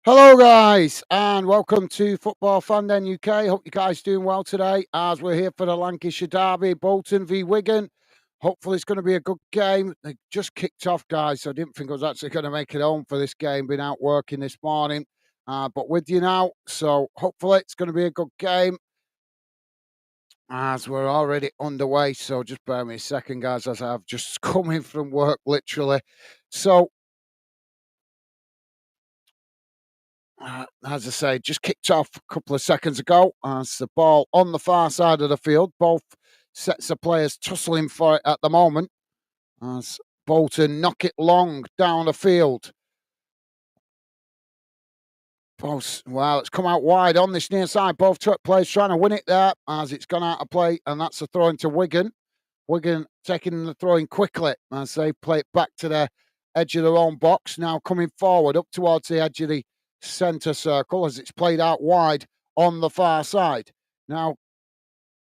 Hello, guys, and welcome to Football Fan Den UK. Hope you guys doing well today as we're here for the Lancashire Derby, Bolton v Wigan. Hopefully, it's going to be a good game. They just kicked off, guys, so I didn't think I was actually going to make it home for this game. Been out working this morning, but with you now, so hopefully, it's going to be a good game as we're already underway. So just bear me a second, guys, as I've just come in from work, literally. So as I say, just kicked off a couple of seconds ago as the ball on the far side of the field. Both sets of players tussling for it at the moment as Bolton knock it long down the field. Well, it's come out wide on this near side. Both players trying to win it there as it's gone out of play, and that's a throw into Wigan. Wigan taking the throw in quickly as they play it back to the edge of their own box. Now coming forward up towards the edge of the centre circle as it's played out wide on the far side. Now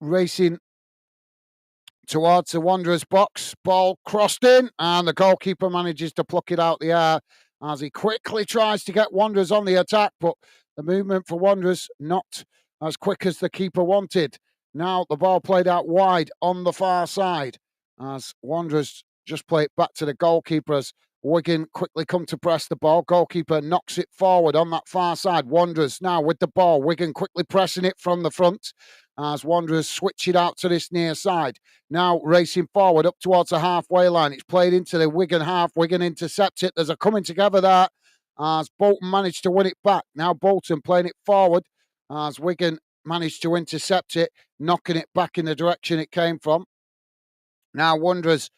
racing towards the Wanderers box, ball crossed in, and the goalkeeper manages to pluck it out the air as he quickly tries to get Wanderers on the attack, but the movement for Wanderers not as quick as the keeper wanted. Now the ball played out wide on the far side as Wanderers just play it back to the goalkeeper as Wigan quickly come to press the ball. Goalkeeper knocks it forward on that far side. Wanderers now with the ball. Wigan quickly pressing it from the front as Wanderers switch it out to this near side. Now racing forward up towards the halfway line. It's played into the Wigan half. Wigan intercepts it. There's a coming together there as Bolton managed to win it back. Now Bolton playing it forward as Wigan managed to intercept it, knocking it back in the direction it came from. Now Wanderers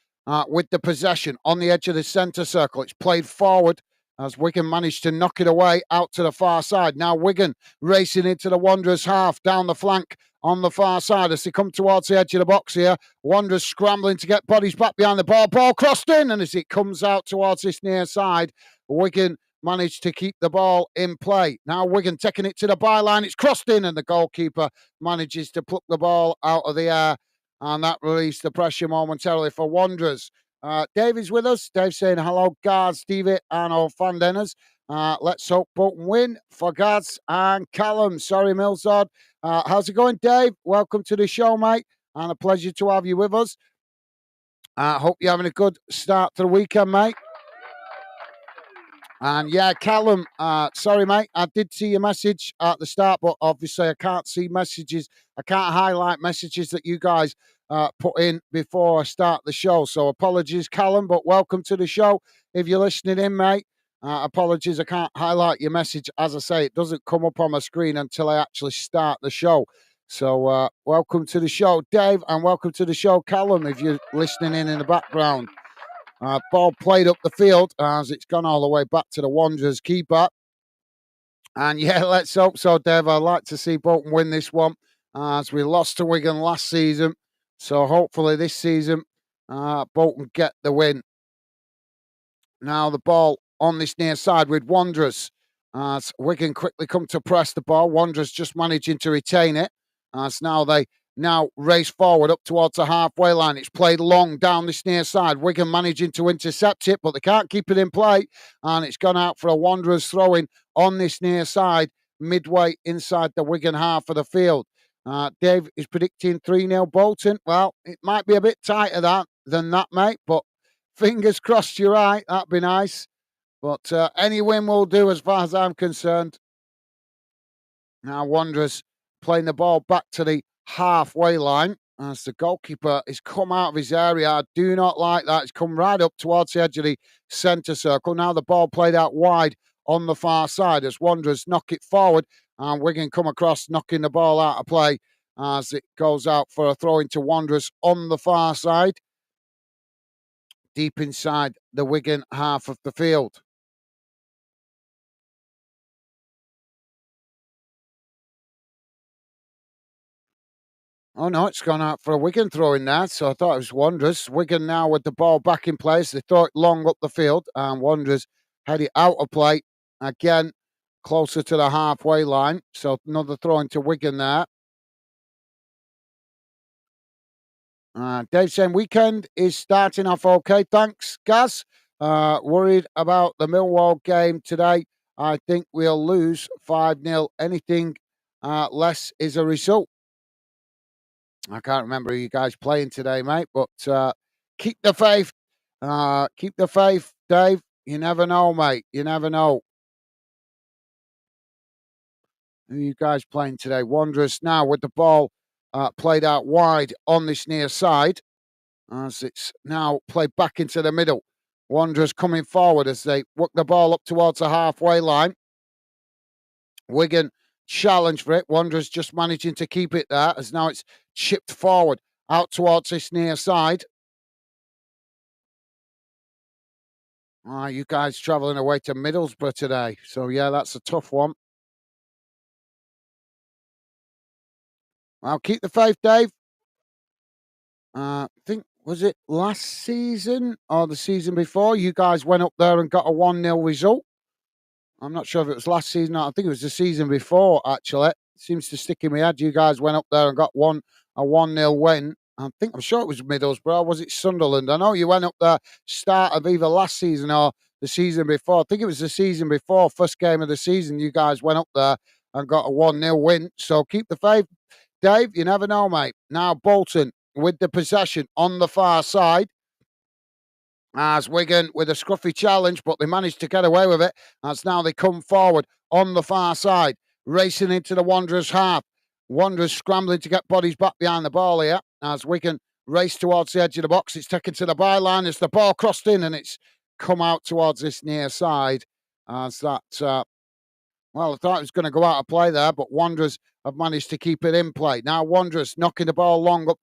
with the possession on the edge of the centre circle. It's played forward as Wigan managed to knock it away out to the far side. Now Wigan racing into the Wanderers half down the flank on the far side as they come towards the edge of the box here. Wanderers scrambling to get bodies back behind the ball. Ball crossed in, and as it comes out towards this near side, Wigan managed to keep the ball in play. Now Wigan taking it to the byline. It's crossed in, and the goalkeeper manages to pluck the ball out of the air, and that released the pressure momentarily for Wanderers. Dave is with us. Dave saying hello, guards, Stevie, and all fan dinners. Let's hope Bolton win for Gads and Callum. Sorry, Millsard. How's it going, Dave? Welcome to the show, mate, and a pleasure to have you with us. Hope you're having a good start to the weekend, mate. And yeah, Callum, sorry, mate. I did see your message at the start, but obviously I can't see messages. I can't highlight messages that you guys put in before I start the show. So apologies, Callum, but welcome to the show. If you're listening in, mate, apologies. I can't highlight your message. As I say, it doesn't come up on my screen until I actually start the show. So welcome to the show, Dave, and welcome to the show, Callum, if you're listening in the background. Ball played up the field as it's gone all the way back to the Wanderers keeper. And yeah, let's hope so, Dave. I'd like to see Bolton win this one as we lost to Wigan last season. So hopefully this season, Bolton get the win. Now the ball on this near side with Wanderers as Wigan quickly come to press the ball. Wanderers just managing to retain it as now they race forward up towards the halfway line. It's played long down this near side. Wigan managing to intercept it, but they can't keep it in play. And it's gone out for a Wanderers throw-in on this near side, midway inside the Wigan half of the field. Dave is predicting 3-0 Bolton. Well, it might be a bit tighter than that, mate, but fingers crossed you're right. That'd be nice. But any win will do as far as I'm concerned. Now Wanderers playing the ball back to the halfway line as the goalkeeper has come out of his area. I do not like that. He's come right up towards the edge of the centre circle. Now the ball played out wide on the far side as Wanderers knock it forward and Wigan come across, knocking the ball out of play as it goes out for a throw into Wanderers on the far side, deep inside the Wigan half of the field. Oh no, it's gone out for a Wigan throw in there. So I thought it was Wanderers. Wigan now with the ball back in place. They throw it long up the field, and Wanderers head it out of play again, closer to the halfway line. So another throw into Wigan there. Dave saying weekend is starting off okay. Thanks, Gaz. Worried about the Millwall game today. I think we'll lose 5-0. Anything less is a result. I can't remember who you guys playing today, mate, but keep the faith. Keep the faith, Dave. You never know, mate. You never know. Who are you guys playing today? Wanderers now with the ball played out wide on this near side as it's now played back into the middle. Wanderers coming forward as they work the ball up towards the halfway line. Wigan challenge for it. Wanderers just managing to keep it there as now it's chipped forward out towards this near side. You guys travelling away to Middlesbrough today. So, yeah, that's a tough one. I'll keep the faith, Dave. I think, was it last season or the season before? You guys went up there and got a 1-0 result. I'm not sure if it was last season or I think it was the season before, actually. It seems to stick in my head. You guys went up there and got a 1-0 win. I'm sure it was Middlesbrough. Was it Sunderland? I know you went up there start of either last season or the season before. I think it was the season before, first game of the season. You guys went up there and got a 1-0 win. So keep the faith, Dave. You never know, mate. Now Bolton with the possession on the far side. As Wigan with a scruffy challenge, but they managed to get away with it. As now they come forward on the far side, racing into the Wanderers' half. Wanderers scrambling to get bodies back behind the ball here. As Wigan race towards the edge of the box, it's taken to the byline as the ball crossed in and it's come out towards this near side. As that, I thought it was going to go out of play there, but Wanderers have managed to keep it in play. Now Wanderers knocking the ball long up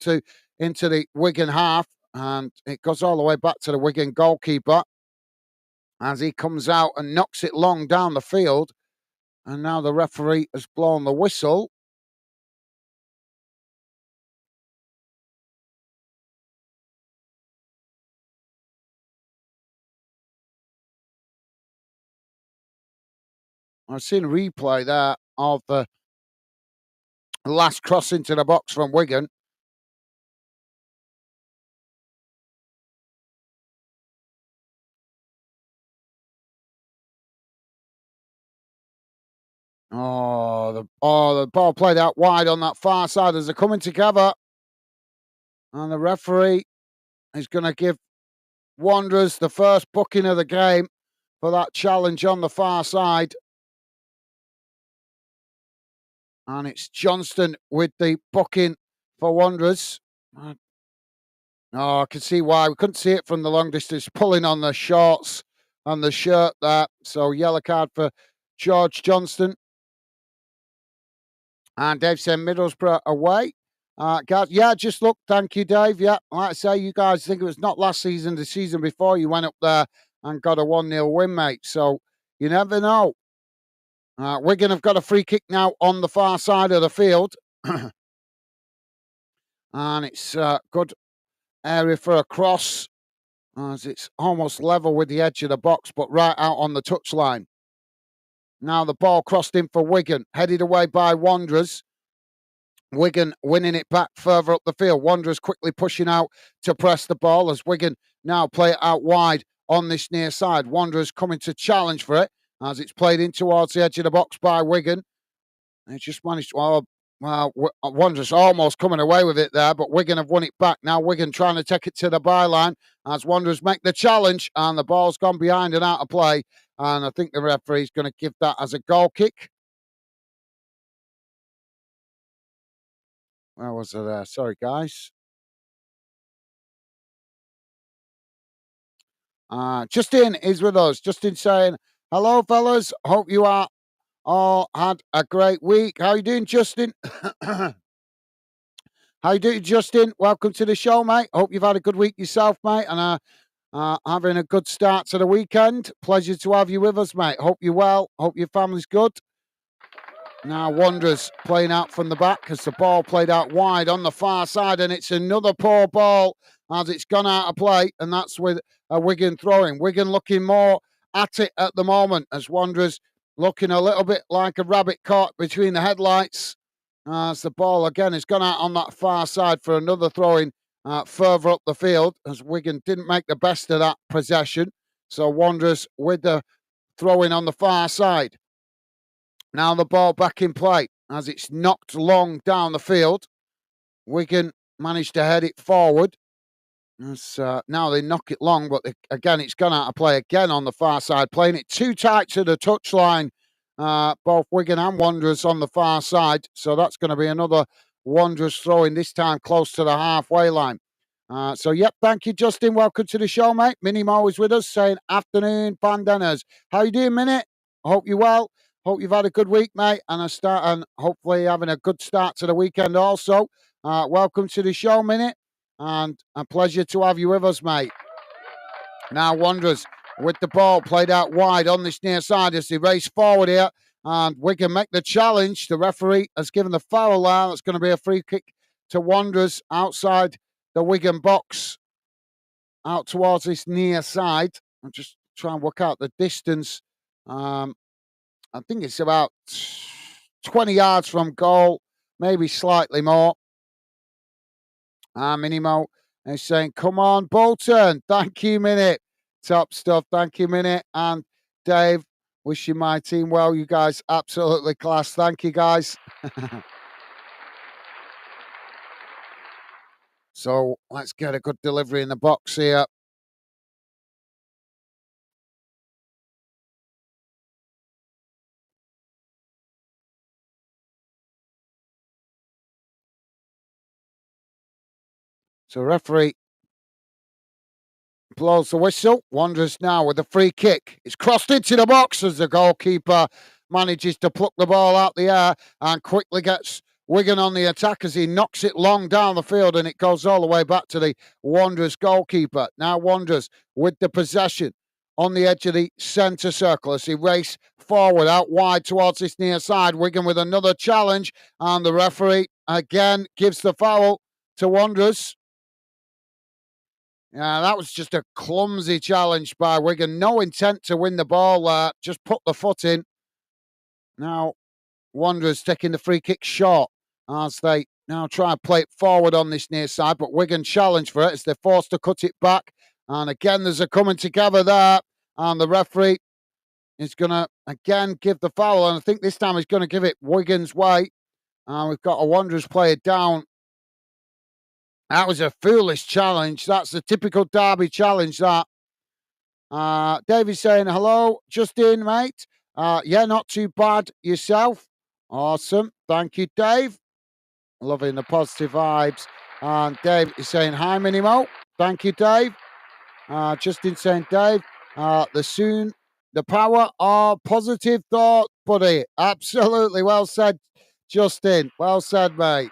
into the Wigan half. And it goes all the way back to the Wigan goalkeeper as he comes out and knocks it long down the field. And now the referee has blown the whistle. I've seen a replay there of the last cross into the box from Wigan. The ball played out wide on that far side as they're coming together. And the referee is going to give Wanderers the first booking of the game for that challenge on the far side. And it's Johnston with the booking for Wanderers. I can see why. We couldn't see it from the long distance, pulling on the shorts and the shirt there. So yellow card for George Johnston. And Dave said Middlesbrough away. Guys, just look, thank you, Dave. Yeah, like I say, you guys think it was not last season, the season before you went up there and got a 1-0 win, mate. So you never know. Wigan have got a free kick now on the far side of the field. And it's a good area for a cross as it's almost level with the edge of the box, but right out on the touchline. Now the ball crossed in for Wigan, headed away by Wanderers. Wigan winning it back further up the field. Wanderers quickly pushing out to press the ball as Wigan now play it out wide on this near side. Wanderers coming to challenge for it as it's played in towards the edge of the box by Wigan. They just managed to, Wanderers almost coming away with it there, but Wigan have won it back. Now Wigan trying to take it to the byline as Wanderers make the challenge and the ball's gone behind and out of play. And I think the referee's going to give that as a goal kick. Where was it there? Sorry, guys. Justin is with us. Justin saying, hello, fellas. Hope you are all had a great week. How you doing, Justin? How you doing, Justin? Welcome to the show, mate. Hope you've had a good week yourself, mate, and having a good start to the weekend. Pleasure to have you with us, mate. Hope you're well. Hope your family's good. Now Wanderers playing out from the back as the ball played out wide on the far side, and it's another poor ball as it's gone out of play, and that's with a Wigan throwing. Wigan looking more at it at the moment as Wanderers looking a little bit like a rabbit caught between the headlights as the ball again has gone out on that far side for another throwing further up the field as Wigan didn't make the best of that possession. So Wanderers with the throw-in on the far side. Now the ball back in play as it's knocked long down the field. Wigan managed to head it forward. Now they knock it long, but again, it's gone out of play again on the far side, playing it too tight to the touchline. Both Wigan and Wanderers on the far side. So that's going to be another Wanderers throw-in, this time close to the halfway line. Thank you, Justin. Welcome to the show, mate. Minnie Mo is with us saying, afternoon, bandanas. How you doing, Minnie? I hope you're well. Hope you've had a good week, mate, and hopefully having a good start to the weekend also. Welcome to the show, Minnie, and a pleasure to have you with us, mate. Now Wanderers with the ball played out wide on this near side as they race forward here, and Wigan make the challenge. The referee has given the foul line. It's going to be a free kick to Wanderers outside the Wigan box, out towards this near side. I'm just trying to work out the distance. I think it's about 20 yards from goal, maybe slightly more. Minimo is saying, come on, Bolton. Thank you, Minute. Top stuff. Thank you, Minute. And Dave, wishing my team well. You guys absolutely class. Thank you, guys. So let's get a good delivery in the box here. So referee blows the whistle. Wanderers now with a free kick. It's crossed into the box as the goalkeeper manages to pluck the ball out the air and quickly gets Wigan on the attack as he knocks it long down the field, and it goes all the way back to the Wanderers goalkeeper. Now Wanderers with the possession on the edge of the centre circle as he race forward out wide towards this near side. Wigan with another challenge, and the referee again gives the foul to Wanderers. Yeah, that was just a clumsy challenge by Wigan. No intent to win the ball, just put the foot in. Now, Wanderers taking the free kick short as they now try and play it forward on this near side, but Wigan challenge for it as they're forced to cut it back. And again, there's a coming together there, and the referee is going to again give the foul, and I think this time he's going to give it Wigan's way. We've got a Wanderers player down. That was a foolish challenge. That's the typical Derby challenge, that. David's saying, hello, Justin, mate. Yeah, not too bad. Yourself? Awesome. Thank you, Dave. Loving the positive vibes. And Dave is saying, hi, Minimo. Thank you, Dave. Justin saying, Dave, the power of positive thought, buddy. Absolutely. Well said, Justin. Well said, mate.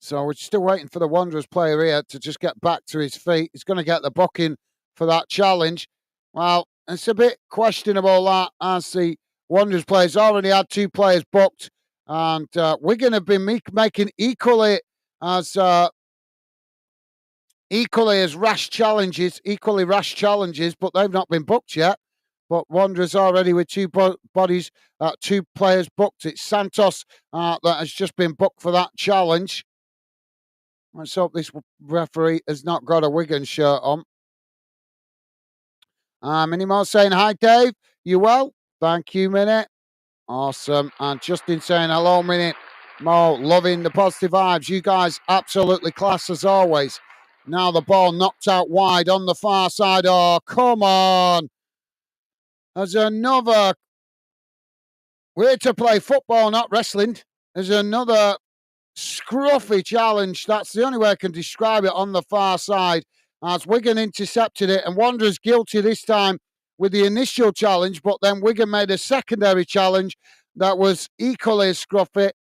So we're still waiting for the Wanderers player here to just get back to his feet. He's going to get the booking for that challenge. Well, it's a bit questionable that, as the Wanderers players already had two players booked, and Wigan have been making equally as rash challenges, but they've not been booked yet. But Wanderers already with two players booked. It's Santos that has just been booked for that challenge. Let's hope this referee has not got a Wigan shirt on. Minimo saying, hi, Dave. You well? Thank you, Minute. Awesome. And Justin saying, hello, Minute. Mo, loving the positive vibes. You guys absolutely class as always. Now the ball knocked out wide on the far side. Oh, come on. There's another. We're here to play football, not wrestling. There's another scruffy challenge. That's the only way I can describe it on the far side, as Wigan intercepted it, and Wanderers guilty this time with the initial challenge, but then Wigan made a secondary challenge that was equally as scruffy.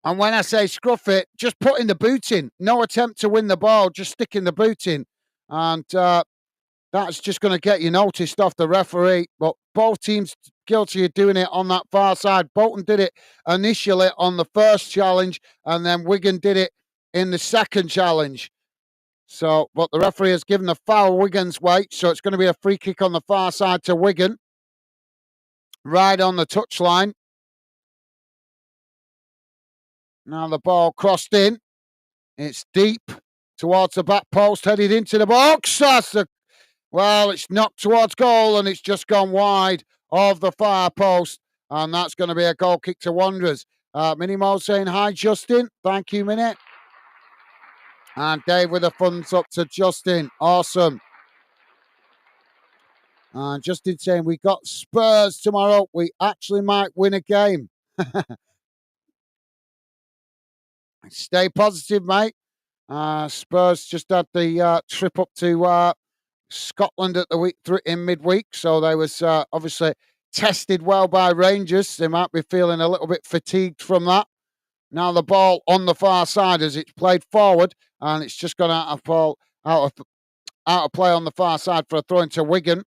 And when I say scruffy, just putting the boot in. No attempt to win the ball, just sticking the boot in. And that's just going to get you noticed off the referee. But both teams guilty of doing it on that far side. Bolton did it initially on the first challenge, and then Wigan did it in the second challenge. So, but the referee has given the foul Wigan's way, so it's going to be a free kick on the far side to Wigan, right on the touchline. Now the ball crossed in. It's deep towards the back post, headed into the box. That's Well, it's knocked towards goal and it's just gone wide of the far post. And that's going to be a goal kick to Wanderers. Minnie Mo saying hi, Justin. Thank you, Minnie. And Dave with a thumbs up to Justin. Awesome. And Justin saying we got Spurs tomorrow. We actually might win a game. Stay positive, mate. Spurs just had the trip up to Scotland at the week in midweek, so they was obviously tested well by Rangers. They might be feeling a little bit fatigued from that. Now the ball on the far side as it's played forward, and it's just gone out of play on the far side for a throw into Wigan.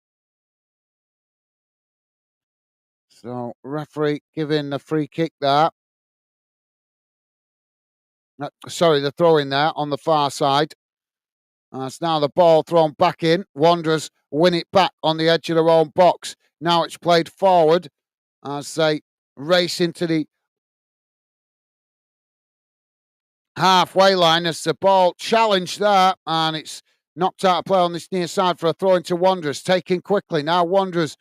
So referee giving the free kick there. Sorry, the throw in there on the far side. It's now the ball thrown back in. Wanderers win it back on the edge of their own box. Now it's played forward as they race into the halfway line as the ball challenged there, and it's knocked out of play on this near side for a throw into Wanderers. Taken quickly. Now Wanderers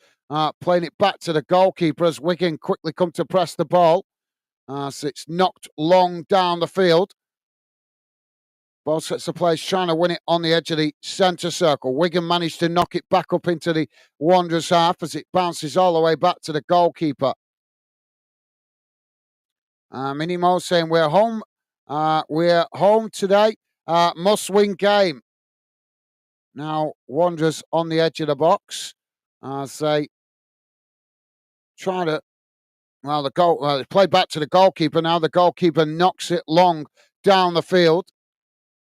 playing it back to the goalkeeper as Wigan quickly come to press the ball. So it's knocked long down the field. Both sets of players trying to win it on the edge of the centre circle. Wigan managed to knock it back up into the Wanderers half as it bounces all the way back to the goalkeeper. Minnie Mo saying we're home. We're home today. Must-win game. Now Wanderers on the edge of the box as they try to. Well, they play back to the goalkeeper. Now the goalkeeper knocks it long down the field.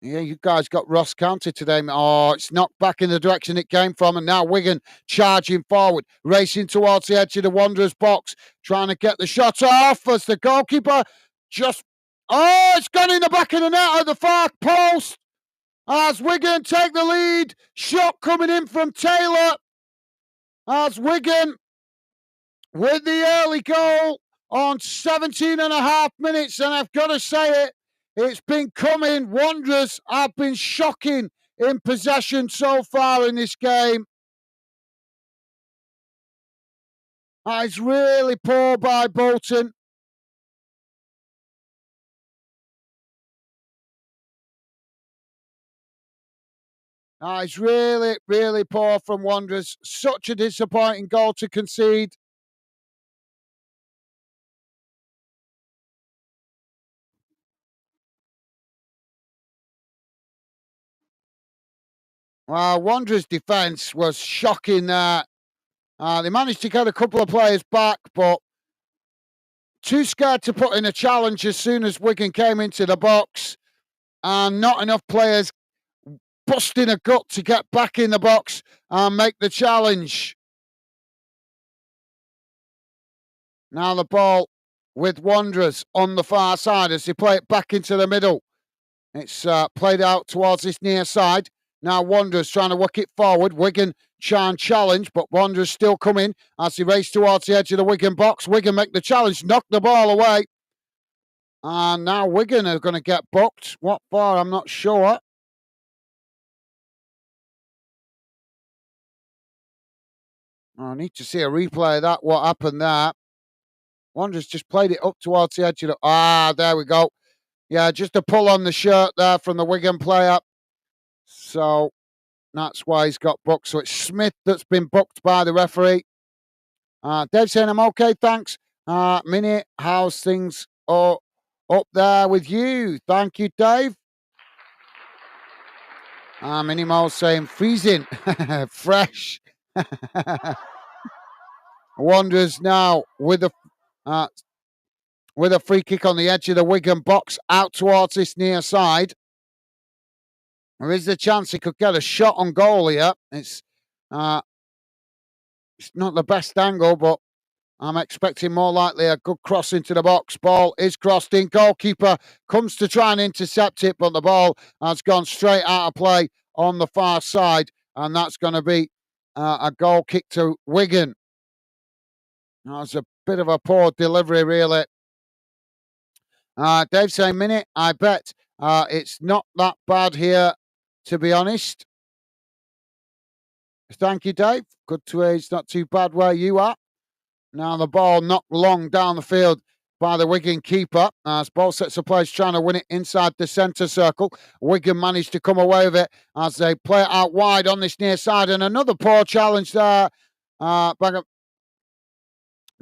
Yeah, you guys got Ross County today. Oh, it's knocked back in the direction it came from. And now Wigan charging forward, racing towards the edge of the Wanderers box, trying to get the shot off as the goalkeeper just. Oh, it's gone in the back of the net at the far post as Wigan take the lead. Shot coming in from Taylor as Wigan with the early goal on 17 and a half minutes. And I've got to say it. It's been coming. Wanderers have been shocking in possession so far in this game. It's really poor by Bolton. It's really, really poor from Wanderers. Such a disappointing goal to concede. Wanderers' defence was shocking there. They managed to get a couple of players back, but too scared to put in a challenge as soon as Wigan came into the box. And not enough players busting a gut to get back in the box and make the challenge. Now the ball with Wanderers on the far side as they play it back into the middle. It's played out towards this near side. Now Wanderers trying to work it forward. Wigan try and challenge, but Wanderers still coming as they race towards the edge of the Wigan box. Wigan make the challenge, knock the ball away. And now Wigan are going to get booked. What for? I'm not sure. I need to see a replay of that, what happened there. Wanderers just played it up towards the edge of the... there we go. Yeah, just a pull on the shirt there from the Wigan player. So that's why he's got booked. So it's Smith that's been booked by the referee. Dave saying, I'm okay, thanks. Minnie, how's things up there with you? Thank you, Dave. Minnie Mo saying, freezing, fresh. Wanderers now with a free kick on the edge of the Wigan box out towards this near side. There is a chance he could get a shot on goal here. It's not the best angle, but I'm expecting more likely a good cross into the box. Ball is crossed in. Goalkeeper comes to try and intercept it, but the ball has gone straight out of play on the far side, and that's going to be a goal kick to Wigan. That was a bit of a poor delivery, really. Dave saying, Minute, I bet it's not that bad here, to be honest. Thank you, Dave. Good to hear it's not too bad where you are. Now the ball knocked long down the field by the Wigan keeper. As both sets of players trying to win it inside the centre circle. Wigan managed to come away with it as they play it out wide on this near side. And another poor challenge there. Back up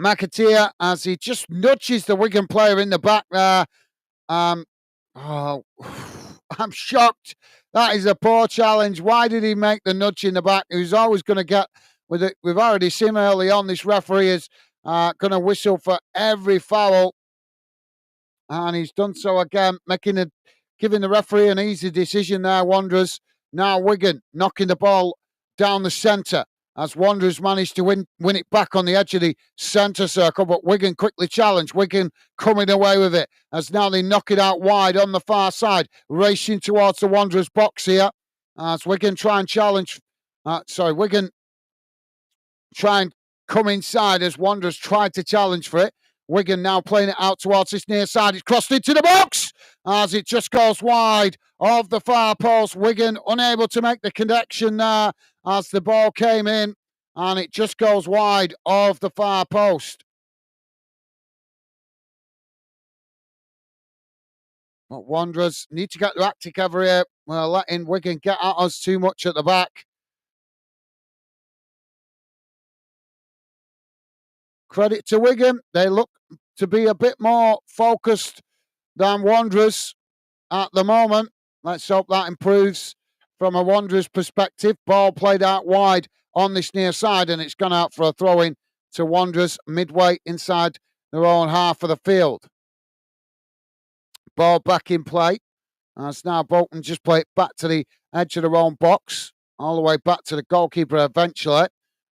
McAteer as he just nudges the Wigan player in the back there. Oh, I'm shocked. That is a poor challenge. Why did he make the nudge in the back? He was always going to get with it. We've already seen early on this referee is going to whistle for every foul, and he's done so again, giving the referee an easy decision there. Wanderers now Wigan knocking the ball down the centre as Wanderers managed to win it back on the edge of the centre circle, but Wigan quickly challenged. Wigan coming away with it as now they knock it out wide on the far side, racing towards the Wanderers box here as Wigan try and challenge. Wigan try and come inside as Wanderers tried to challenge for it. Wigan now playing it out towards this near side. It's crossed into the box as it just goes wide of the far post. Wigan unable to make the connection there as the ball came in and it just goes wide of the far post. But Wanderers need to get their act together here. We're letting Wigan get at us too much at the back. Credit to Wigan. They look to be a bit more focused than Wanderers at the moment. Let's hope that improves from a Wanderers perspective. Ball played out wide on this near side and it's gone out for a throw-in to Wanderers midway inside their own half of the field. Ball back in play. As now Bolton just play it back to the edge of their own box, all the way back to the goalkeeper eventually.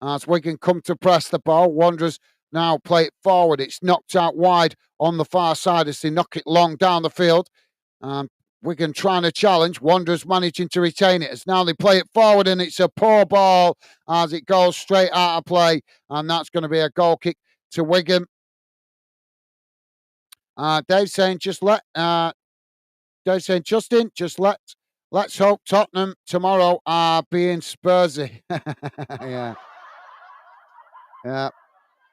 As Wigan come to press the ball, Wanderers now play it forward. It's knocked out wide on the far side as they knock it long down the field. Wigan trying to challenge. Wanderers managing to retain it as now they play it forward and it's a poor ball as it goes straight out of play. And that's going to be a goal kick to Wigan. Dave saying Justin, let's hope Tottenham tomorrow are being Spursy. Yeah.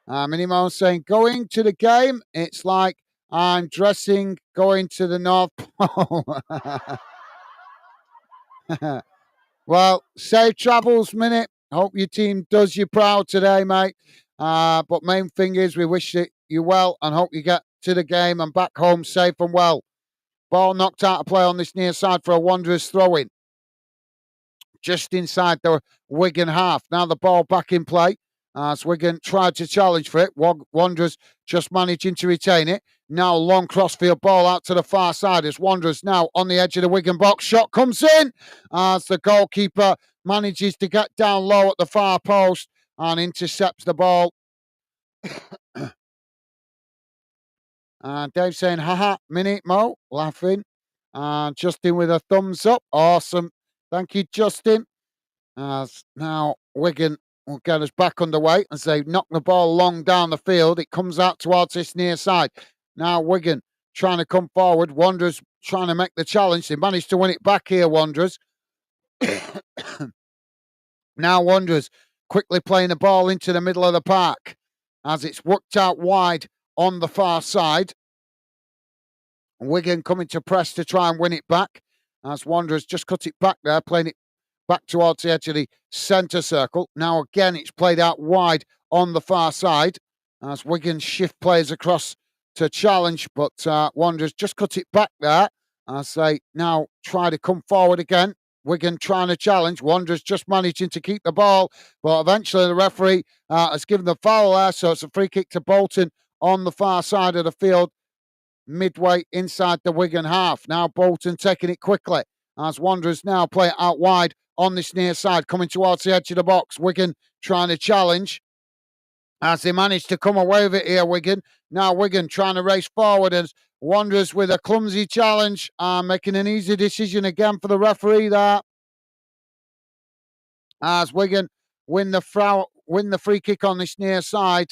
Minimo saying, going to the game, it's like I'm dressing going to the North Pole. Well, safe travels, Minute. Hope your team does you proud today, mate. But main thing is we wish you well and hope you get to the game and back home safe and well. Ball knocked out of play on this near side for a Wanderers throw-in. Just inside the Wigan half. Now the ball back in play. As Wigan tried to challenge for it. Wanderers just managing to retain it. Now long crossfield ball out to the far side as Wanderers now on the edge of the Wigan box. Shot comes in as the goalkeeper manages to get down low at the far post and intercepts the ball. Dave saying, haha, Minute Mo, laughing. And Justin with a thumbs up. Awesome. Thank you, Justin. As now Wigan will get us back underway as they knock the ball long down the field. It comes out towards this near side. Now Wigan trying to come forward. Wanderers trying to make the challenge. They managed to win it back here, Wanderers. Now Wanderers quickly playing the ball into the middle of the park as it's worked out wide on the far side. Wigan coming to press to try and win it back as Wanderers just cut it back there, playing it back towards the edge of the centre circle. Now again, it's played out wide on the far side as Wigan shift players across to challenge, but Wanderers just cut it back there as they now try to come forward again. Wigan trying to challenge. Wanderers just managing to keep the ball, but eventually the referee has given the foul there, so it's a free kick to Bolton on the far side of the field, midway inside the Wigan half. Now Bolton taking it quickly as Wanderers now play it out wide on this near side, coming towards the edge of the box. Wigan trying to challenge as they manage to come away with it here, Wigan. Now Wigan trying to race forward as Wanderers with a clumsy challenge, making an easy decision again for the referee there. As Wigan win the free kick on this near side.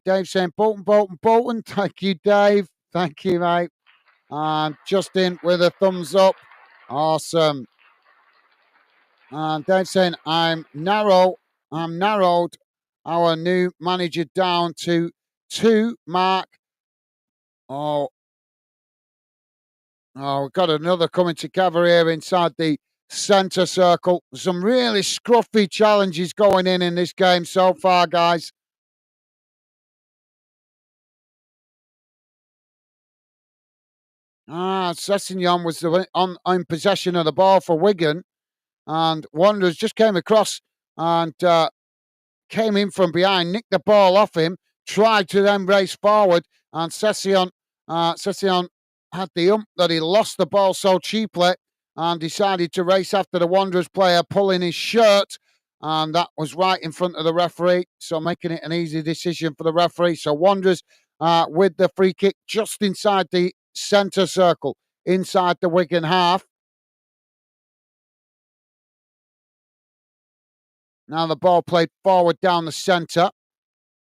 Dave saying Bolton. Thank you, Dave. Thank you, mate. And Justin with a thumbs up. Awesome. And Dave saying, I'm narrowed our new manager down to 2, Mark. Oh, we've got another coming together here inside the centre circle. Some really scruffy challenges going in this game so far, guys. Sessignon was on possession of the ball for Wigan, and Wanderers just came across and came in from behind, nicked the ball off him, tried to then race forward, and Sessignon had the that he lost the ball so cheaply and decided to race after the Wanderers player, pulling his shirt, and that was right in front of the referee, so making it an easy decision for the referee. So Wanderers with the free kick just inside the centre circle, inside the Wigan half. Now the ball played forward down the centre.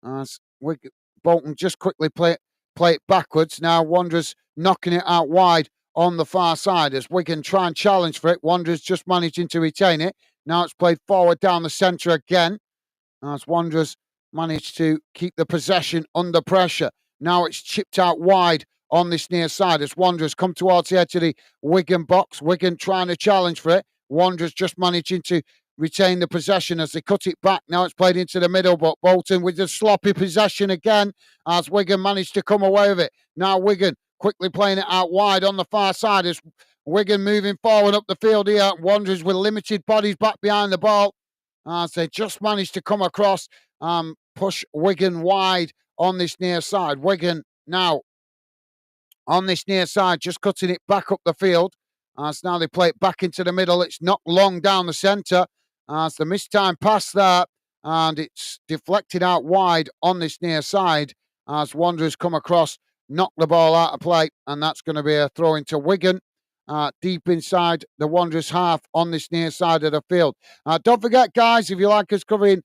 As Bolton just quickly play it backwards. Now Wanderers knocking it out wide on the far side as Wigan try and challenge for it. Wanderers just managing to retain it. Now it's played forward down the centre again as Wanderers managed to keep the possession under pressure. Now it's chipped out wide on this near side as Wanderers come towards the edge of the Wigan box. Wigan trying to challenge for it. Wanderers just managing to retain the possession as they cut it back. Now it's played into the middle, but Bolton with the sloppy possession again as Wigan managed to come away with it. Now Wigan quickly playing it out wide on the far side as Wigan moving forward up the field here. Wanderers with limited bodies back behind the ball as they just managed to come across, push Wigan wide on this near side. Wigan now on this near side, just cutting it back up the field. As now they play it back into the middle. It's knocked long down the centre. As the missed time pass there, and it's deflected out wide on this near side as Wanderers come across, knock the ball out of play, and that's going to be a throw into Wigan. Deep inside the Wanderers half on this near side of the field. Don't forget, guys, if you like us covering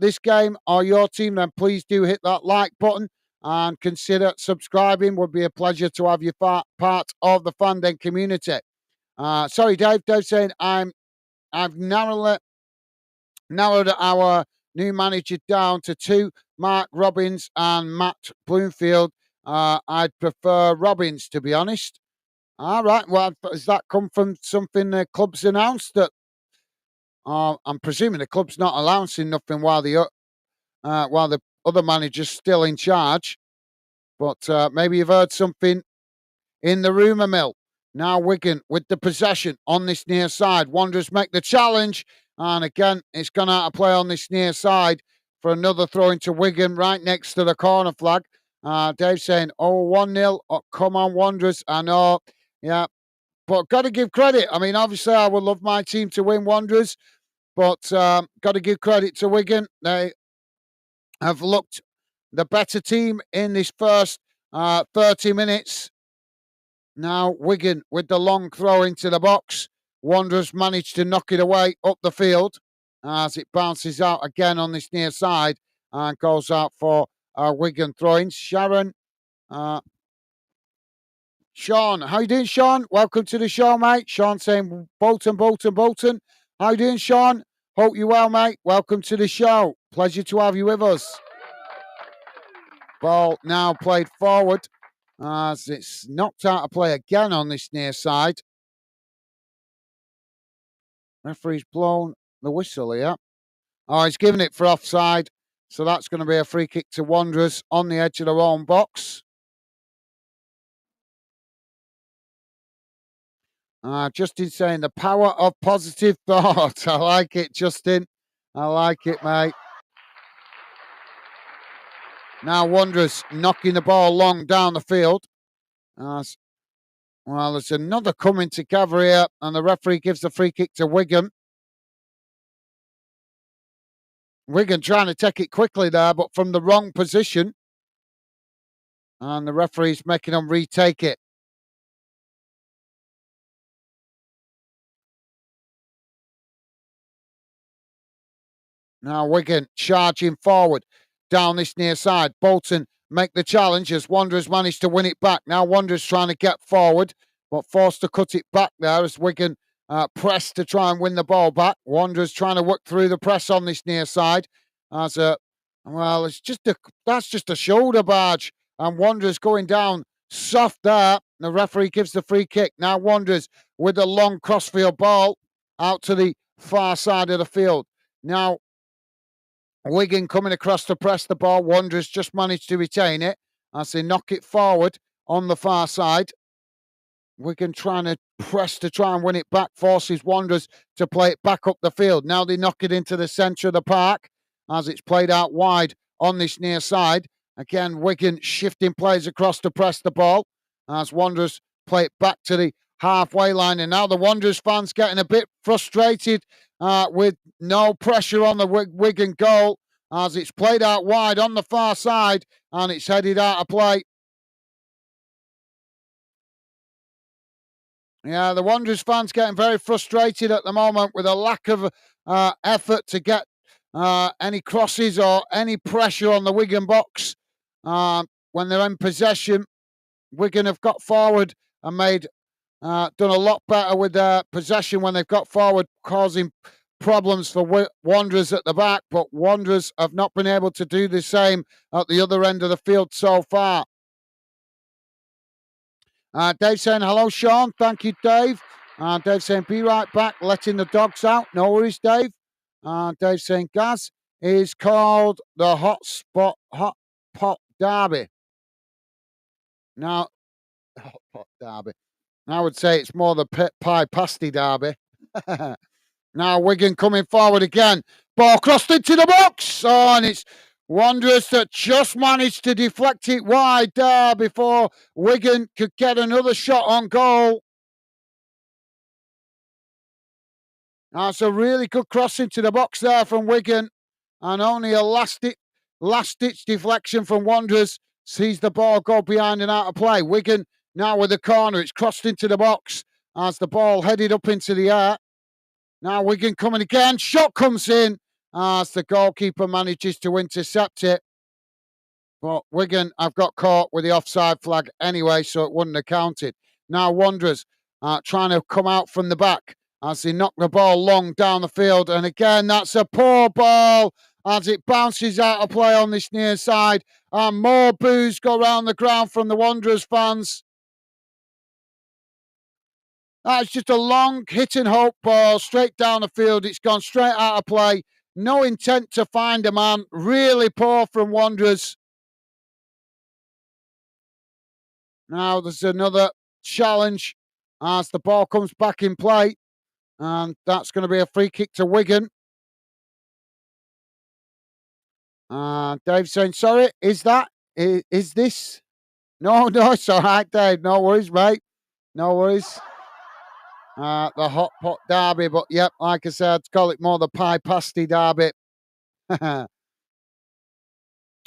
this game or your team, then please do hit that like button and consider subscribing. Would be a pleasure to have you part of the fandom community. Sorry, Dave. Dave saying I've narrowed our new manager down to 2, Mark Robbins and Matt Bloomfield. I'd prefer Robbins, to be honest. All right. Well, has that come from something the club's announced? That I'm presuming the club's not announcing nothing while the other manager's still in charge. But maybe you've heard something in the rumour mill. Now Wigan with the possession on this near side. Wanderers make the challenge. And again, it's gone out of play on this near side for another throw into Wigan right next to the corner flag. Dave saying, 1-0. Oh, come on, Wanderers. I know. Yeah. But got to give credit. I mean, obviously, I would love my team to win, Wanderers. But got to give credit to Wigan. They have looked the better team in this first 30 minutes. Now Wigan with the long throw into the box. Wanderers managed to knock it away up the field as it bounces out again on this near side and goes out for Wigan throw-ins. Sharon, Sean, how you doing, Sean? Welcome to the show, mate. Sean saying Bolton. How you doing, Sean? Hope you're well, mate. Welcome to the show. Pleasure to have you with us. Ball now played forward as it's knocked out of play again on this near side. Referee's blown the whistle here. Oh, he's given it for offside. So that's going to be a free kick to Wanderers on the edge of their own box. Justin saying the power of positive thought. I like it, Justin. I like it, mate. Now Wanderers knocking the ball long down the field. Well, there's another coming together here, and the referee gives the free kick to Wigan. Wigan trying to take it quickly there, but from the wrong position. And the referee's making them retake it. Now Wigan charging forward down this near side. Bolton make the challenge as Wanderers managed to win it back. Now Wanderers trying to get forward, but forced to cut it back there as Wigan press to try and win the ball back. Wanderers trying to work through the press on this near side. As a well, that's just a shoulder barge, and Wanderers going down soft there. The referee gives the free kick. Now Wanderers with a long crossfield ball out to the far side of the field. Now Wigan coming across to press the ball. Wanderers just managed to retain it as they knock it forward on the far side. Wigan trying to press to try and win it back, forces Wanderers to play it back up the field. Now they knock it into the centre of the park as it's played out wide on this near side. Again, Wigan shifting players across to press the ball as Wanderers play it back to the halfway line. And now the Wanderers fans getting a bit frustrated with no pressure on the Wigan goal as it's played out wide on the far side and it's headed out of play. Yeah, the Wanderers fans getting very frustrated at the moment with a lack of effort to get any crosses or any pressure on the Wigan box when they're in possession. Wigan have got forward and done a lot better with their possession when they've got forward, causing problems for Wanderers at the back. But Wanderers have not been able to do the same at the other end of the field so far. Dave saying, hello, Sean. Thank you, Dave. Dave saying, be right back, letting the dogs out. No worries, Dave. Dave saying, Gaz is called the Hot Pot Derby. Now, Hot Pot Derby. I would say it's more the Pie Pasty Derby. Now Wigan coming forward again. Ball crossed into the box. Oh, and it's Wanderers that just managed to deflect it wide there before Wigan could get another shot on goal. That's a really good cross into the box there from Wigan. And only a last-ditch deflection from Wanderers sees the ball go behind and out of play. Wigan now with the corner. It's crossed into the box as the ball headed up into the air. Now Wigan coming again. Shot comes in as the goalkeeper manages to intercept it. But Wigan have got caught with the offside flag anyway, so it wouldn't have counted. Now Wanderers trying to come out from the back as they knock the ball long down the field. And again, that's a poor ball as it bounces out of play on this near side. And more boos go around the ground from the Wanderers fans. That's just a long hit and hope ball straight down the field. It's gone straight out of play. No intent to find a man. Really poor from Wanderers. Now there's another challenge as the ball comes back in play. And that's going to be a free kick to Wigan. Dave saying, sorry, is this? No, it's all right, Dave. No worries, mate. No worries. The Hot Pot Derby, but yep, like I said, I'd call it more the Pie Pasty Derby.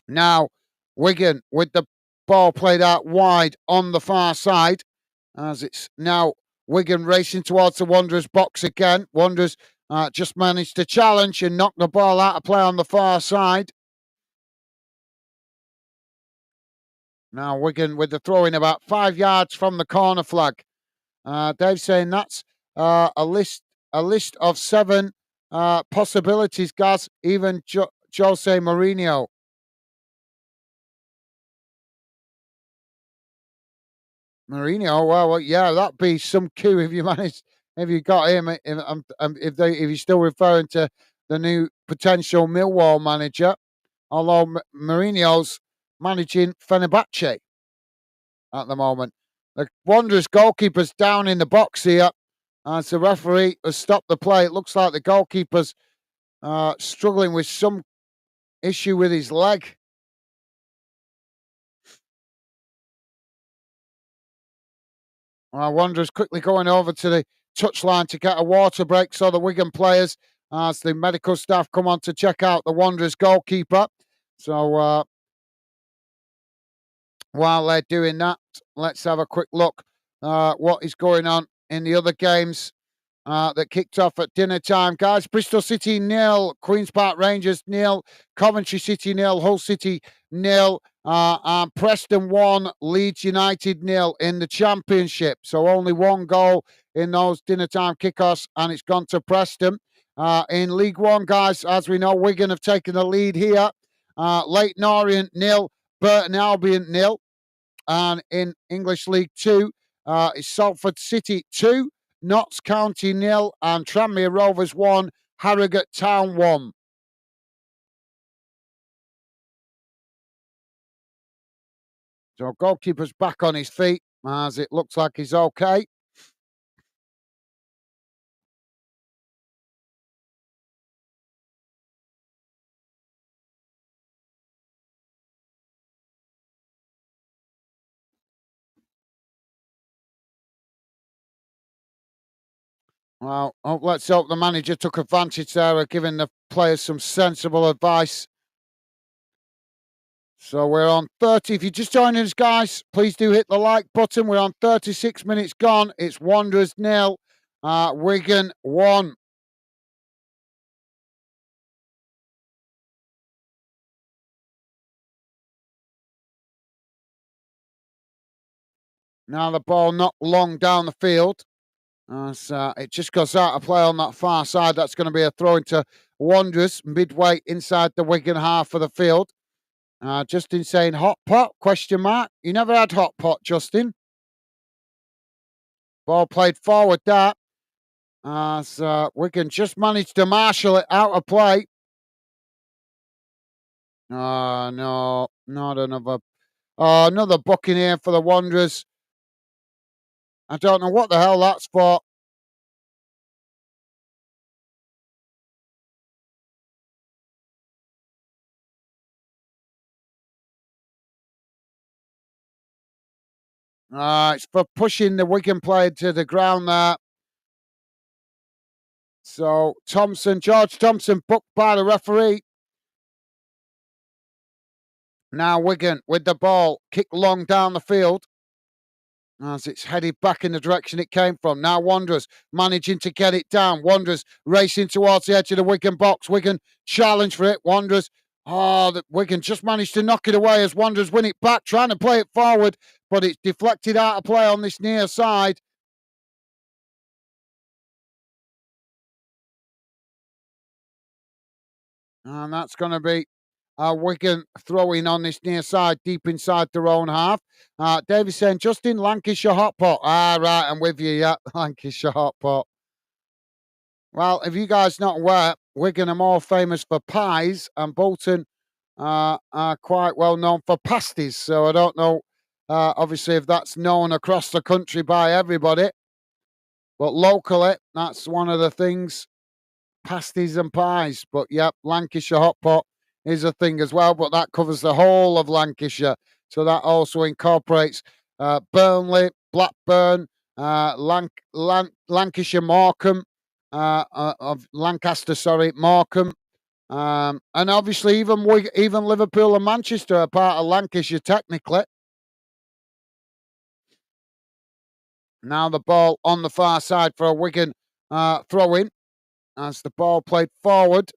Now, Wigan with the ball played out wide on the far side, as it's now Wigan racing towards the Wanderers box again. Wanderers just managed to challenge and knock the ball out of play on the far side. Now Wigan with the throw in about 5 yards from the corner flag. Dave saying that's a list of 7 possibilities, Gaz. Even Jose Mourinho. Mourinho, well, yeah, that'd be some coup if you got him. If you're still referring to the new potential Millwall manager, although Mourinho's managing Fenerbahce at the moment. The Wanderers goalkeeper's down in the box here as the referee has stopped the play. It looks like the goalkeeper's struggling with some issue with his leg. Wanderers quickly going over to the touchline to get a water break so the Wigan players, as the medical staff come on to check out the Wanderers goalkeeper. So while they're doing that, let's have a quick look what is going on in the other games that kicked off at dinner time. Guys, Bristol City 0, Queen's Park Rangers 0, Coventry City 0, Hull City 0, And Preston 1, Leeds United 0 in the Championship. So only one goal in those dinner time kickoffs, and it's gone to Preston. In League One, guys, as we know, Wigan have taken the lead here. Leyton Orient 0, Burton Albion 0. And in English League Two, it's Salford City 2, Notts County 0, and Tranmere Rovers 1, Harrogate Town 1. So goalkeeper's back on his feet as it looks like he's okay. Well, let's hope the manager took advantage there of giving the players some sensible advice. So we're on 30. If you're just joining us, guys, please do hit the like button. We're on 36 minutes gone. It's Wanderers 0, Wigan 1. Now the ball not long down the field. As it just goes out of play on that far side. That's going to be a throw into Wanderers midway inside the Wigan half of the field. Justin saying hot pot, question mark. You never had hot pot, Justin. Ball played forward that. As Wigan just managed to marshal it out of play. No, not another. Another booking here for the Wanderers. I don't know what the hell that's for. It's for pushing the Wigan player to the ground there. So George Thompson, booked by the referee. Now Wigan with the ball, kick long down the field as it's headed back in the direction it came from. Now Wanderers managing to get it down. Wanderers racing towards the edge of the Wigan box. Wigan challenge for it. Wanderers, Wigan just managed to knock it away as Wanderers win it back, trying to play it forward, but it's deflected out of play on this near side. And that's going to be Wigan throwing on this near side, deep inside their own half. David saying, Justin, Lancashire hot pot. Right, I'm with you, yeah, Lancashire hot pot. Well, if you guys not aware, Wigan are more famous for pies, and Bolton are quite well known for pasties. So I don't know, obviously, if that's known across the country by everybody, but locally, that's one of the things, pasties and pies. But yep, Lancashire hot pot is a thing as well, but that covers the whole of Lancashire. So that also incorporates Burnley, Blackburn, Lancashire, Morecambe, of Lancaster, sorry, Morecambe, and obviously even Liverpool and Manchester are part of Lancashire technically. Now the ball on the far side for a Wigan throw-in as the ball played forward.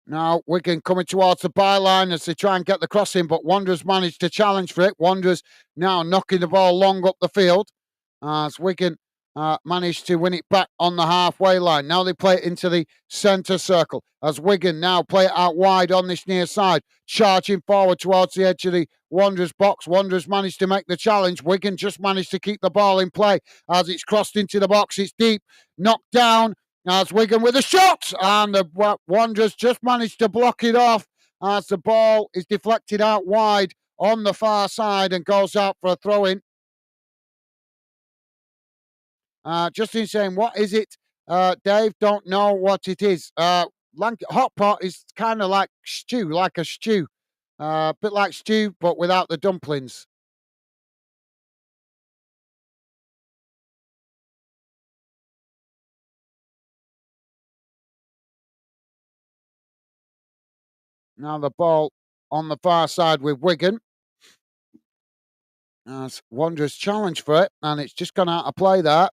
Now Wigan coming towards the byline as they try and get the cross in, but Wanderers managed to challenge for it. Wanderers now knocking the ball long up the field as Wigan managed to win it back on the halfway line. Now they play it into the centre circle as Wigan now play it out wide on this near side, charging forward towards the edge of the Wanderers box. Wanderers managed to make the challenge. Wigan just managed to keep the ball in play as it's crossed into the box. It's deep, knocked down. As Wigan with a shot, and the Wanderers just managed to block it off as the ball is deflected out wide on the far side and goes out for a throw-in. Justin saying, what is it? Dave, don't know what it is. Hot pot is kind of like stew, like a stew. A bit like stew, but without the dumplings. Now the ball on the far side with Wigan. As Wanderers challenge for it, and it's just gone out of play there.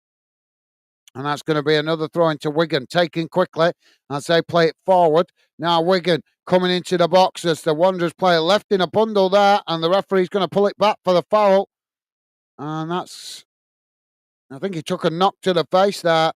And that's going to be another throw into Wigan, taken quickly as they play it forward. Now Wigan coming into the box as the Wanderers player left in a bundle there, and the referee's going to pull it back for the foul. And that's, I think he took a knock to the face there.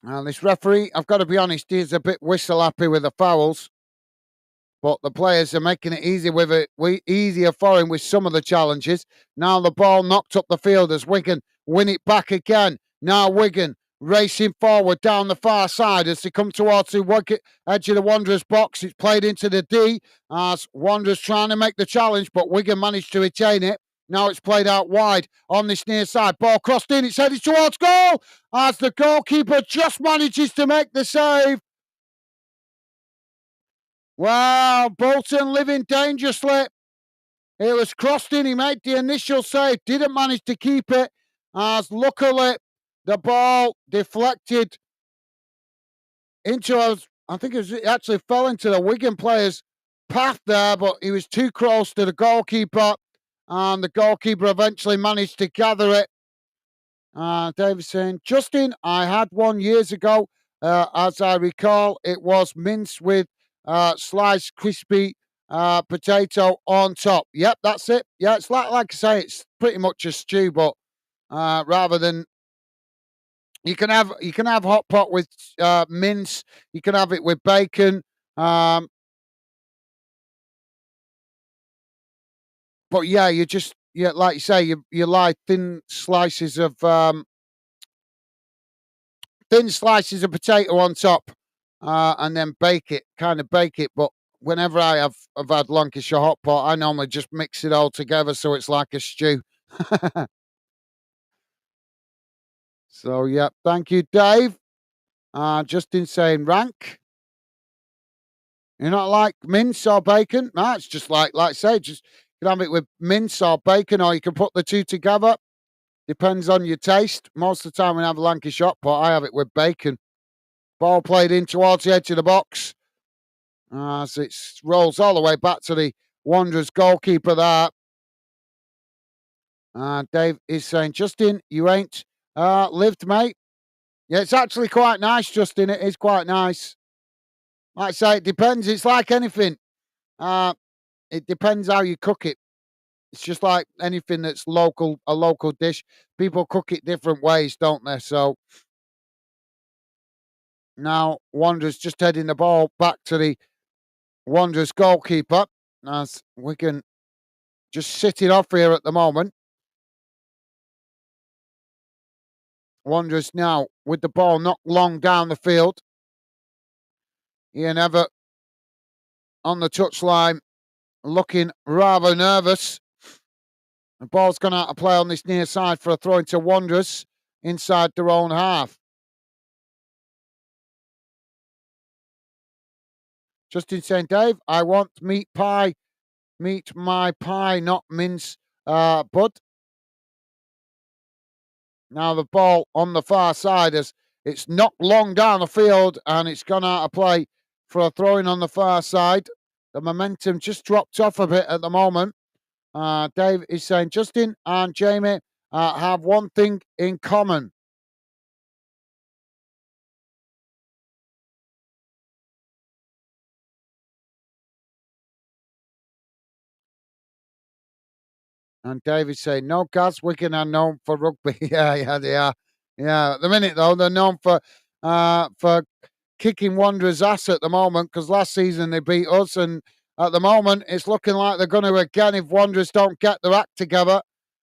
And this referee, I've got to be honest, he's a bit whistle happy with the fouls. But the players are making it easier for him with some of the challenges. Now the ball knocked up the field as Wigan win it back again. Now Wigan racing forward down the far side as they come towards the edge of the Wanderers box. It's played into the D as Wanderers trying to make the challenge, but Wigan managed to retain it. Now it's played out wide on this near side. Ball crossed in. It's headed towards goal as the goalkeeper just manages to make the save. Wow, Bolton living dangerously. It was crossed in. He made the initial save, didn't manage to keep it, as luckily the ball deflected into I think it actually fell into the Wigan player's path there, but he was too close to the goalkeeper, and the goalkeeper eventually managed to gather it. David saying, Justin, I had one years ago. As I recall, it was minced with sliced crispy potato on top. Yep, that's it. Yeah, it's like I say, it's pretty much a stew, but rather than you can have hot pot with mince. You can have it with bacon. But yeah, like you say, you like thin slices of potato on top, and then bake it. But whenever I've had Lancashire hot pot, I normally just mix it all together so it's like a stew. So yeah, thank you, Dave. Justin saying rank. You're not like mince or bacon? No, it's just like I say, just you can have it with mince or bacon, or you can put the two together. Depends on your taste. Most of the time when I have a Lancashire hot pot, I have it with bacon. Ball played in towards the edge of the box. As it rolls all the way back to the Wanderers goalkeeper there. Dave is saying, Justin, you ain't lived, mate. Yeah, it's actually quite nice, Justin. It is quite nice. Like I say, it depends. It's like anything. It depends how you cook it. It's just like anything that's local, a local dish. People cook it different ways, don't they? So now Wanderers just heading the ball back to the Wanderers goalkeeper as Wigan just sitting off here at the moment. Wanderers now with the ball not long down the field. Ian Evatt on the touchline looking rather nervous. The ball's gone out of play on this near side for a throw into Wanderers inside their own half. Justin saying, Dave, I want meat my pie, not mince, bud. Now the ball on the far side as it's knocked long down the field and it's gone out of play for a throw-in on the far side. The momentum just dropped off a bit at the moment. Dave is saying, Justin and Jamie have one thing in common. And David saying, no, Gaz, Wigan are known for rugby. Yeah, they are. Yeah, at the minute, though, they're known for kicking Wanderers' ass at the moment because last season they beat us. And at the moment, it's looking like they're going to again if Wanderers don't get their act together.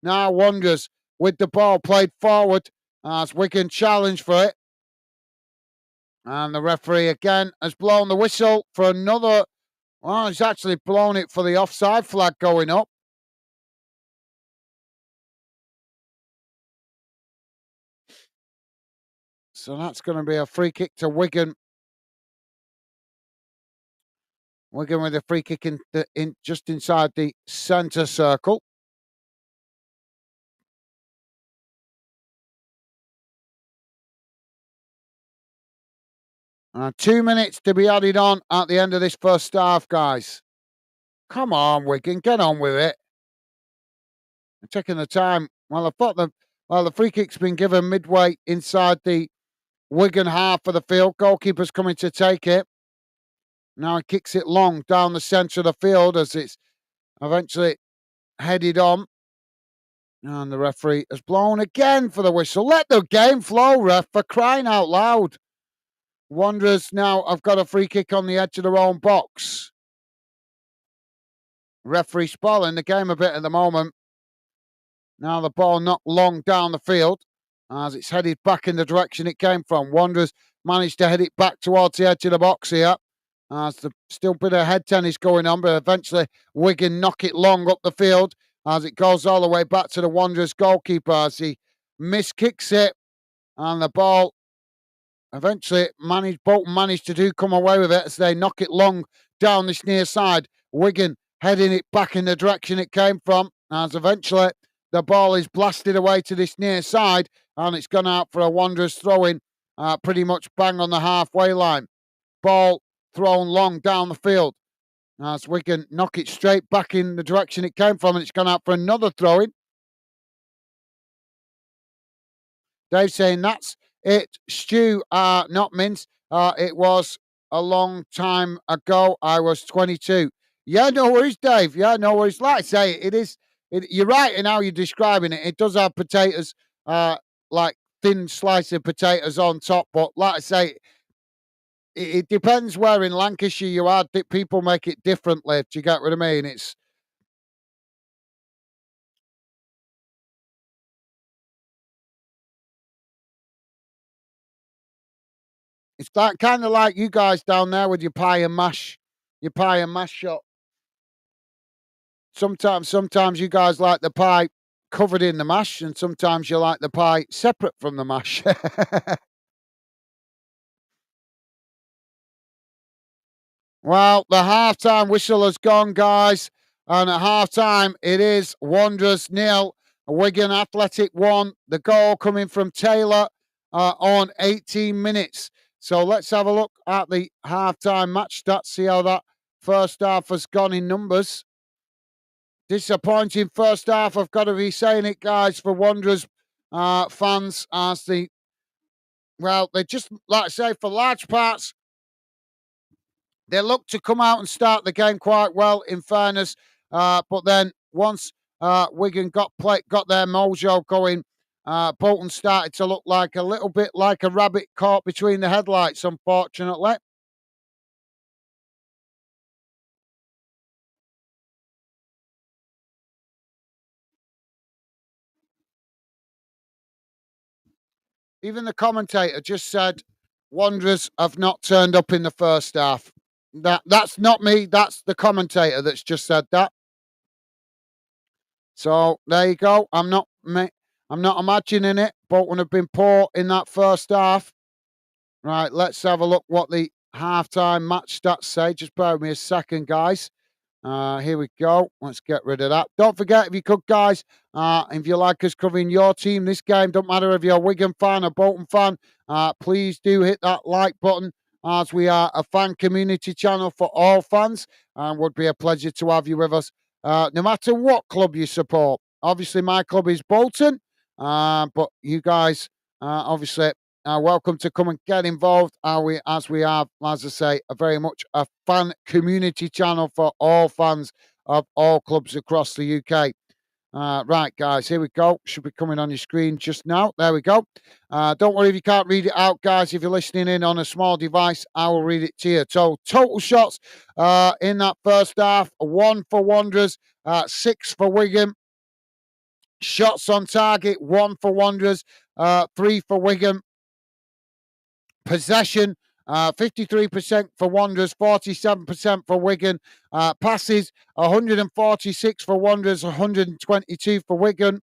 Now Wanderers with the ball played forward as Wigan challenge for it. And the referee again has blown the whistle for another. Well, he's actually blown it for the offside flag going up. So that's going to be a free kick to Wigan. Wigan with a free kick in just inside the centre circle. 2 minutes to be added on at the end of this first half, guys. Come on, Wigan, get on with it. I'm taking the time. Well, I thought the free kick's been given midway inside the Wigan half of the field. Goalkeeper's coming to take it. Now he kicks it long down the centre of the field as it's eventually headed on. And the referee has blown again for the whistle. Let the game flow, ref, for crying out loud. Wanderers now have got a free kick on the edge of their own box. Referee spoiling the game a bit at the moment. Now the ball knocked long down the field as it's headed back in the direction it came from. Wanderers managed to head it back towards the edge of the box here. As there's still a bit of head tennis going on, but eventually Wigan knock it long up the field as it goes all the way back to the Wanderers goalkeeper as he miskicks it, and the ball eventually Bolton managed to come away with it as they knock it long down this near side. Wigan heading it back in the direction it came from as eventually the ball is blasted away to this near side and it's gone out for a Wanderers throw-in pretty much bang on the halfway line. Ball thrown long down the field as Wigan knock it straight back in the direction it came from and it's gone out for another throw-in. Dave saying that's it, Stu, not Mince. It was a long time ago. I was 22. Yeah, no worries, Dave. Yeah, no worries. Like I say, it is. You're right in how you're describing it. It does have potatoes, like thin slice of potatoes on top. But like I say, it depends where in Lancashire you are. People make it differently. Do you get what I mean? It's that kind of like you guys down there with your pie and mash shop. Sometimes you guys like the pie covered in the mash, and sometimes you like the pie separate from the mash. Well, the halftime whistle has gone, guys, and at halftime it is Wanderers 0, Wigan Athletic 1. The goal coming from Taylor on 18 minutes. So let's have a look at the halftime match stats, see how that first half has gone in numbers. Disappointing first half, I've got to be saying it, guys, for Wanderers fans, as they just, like I say, for large parts, they look to come out and start the game quite well, in fairness. But then once Wigan got their mojo going, Bolton started to look like a little bit like a rabbit caught between the headlights, unfortunately. Even the commentator just said Wanderers have not turned up in the first half. That's not me. That's the commentator that's just said that. So there you go. I'm not imagining it. Bolton have been poor in that first half. Right, let's have a look what the halftime match stats say. Just bear with me a second, guys. Here we go. Let's get rid of that. Don't forget, if you could, guys, if you like us covering your team this game, don't matter if you're a Wigan fan or Bolton fan, please do hit that like button, as we are a fan community channel for all fans, and would be a pleasure to have you with us, no matter what club you support. Obviously, my club is Bolton, but you guys, obviously, welcome to come and get involved. As we are, as I say, a very much a fan community channel for all fans of all clubs across the UK. Right, guys, here we go. Should be coming on your screen just now. There we go. Don't worry if you can't read it out, guys. If you're listening in on a small device, I will read it to you. So, total shots in that first half: 1 for Wanderers, 6 for Wigan. Shots on target: 1 for Wanderers, 3 for Wigan. Possession, 53% for Wanderers, 47% for Wigan. Passes, 146 for Wanderers, 122 for Wigan.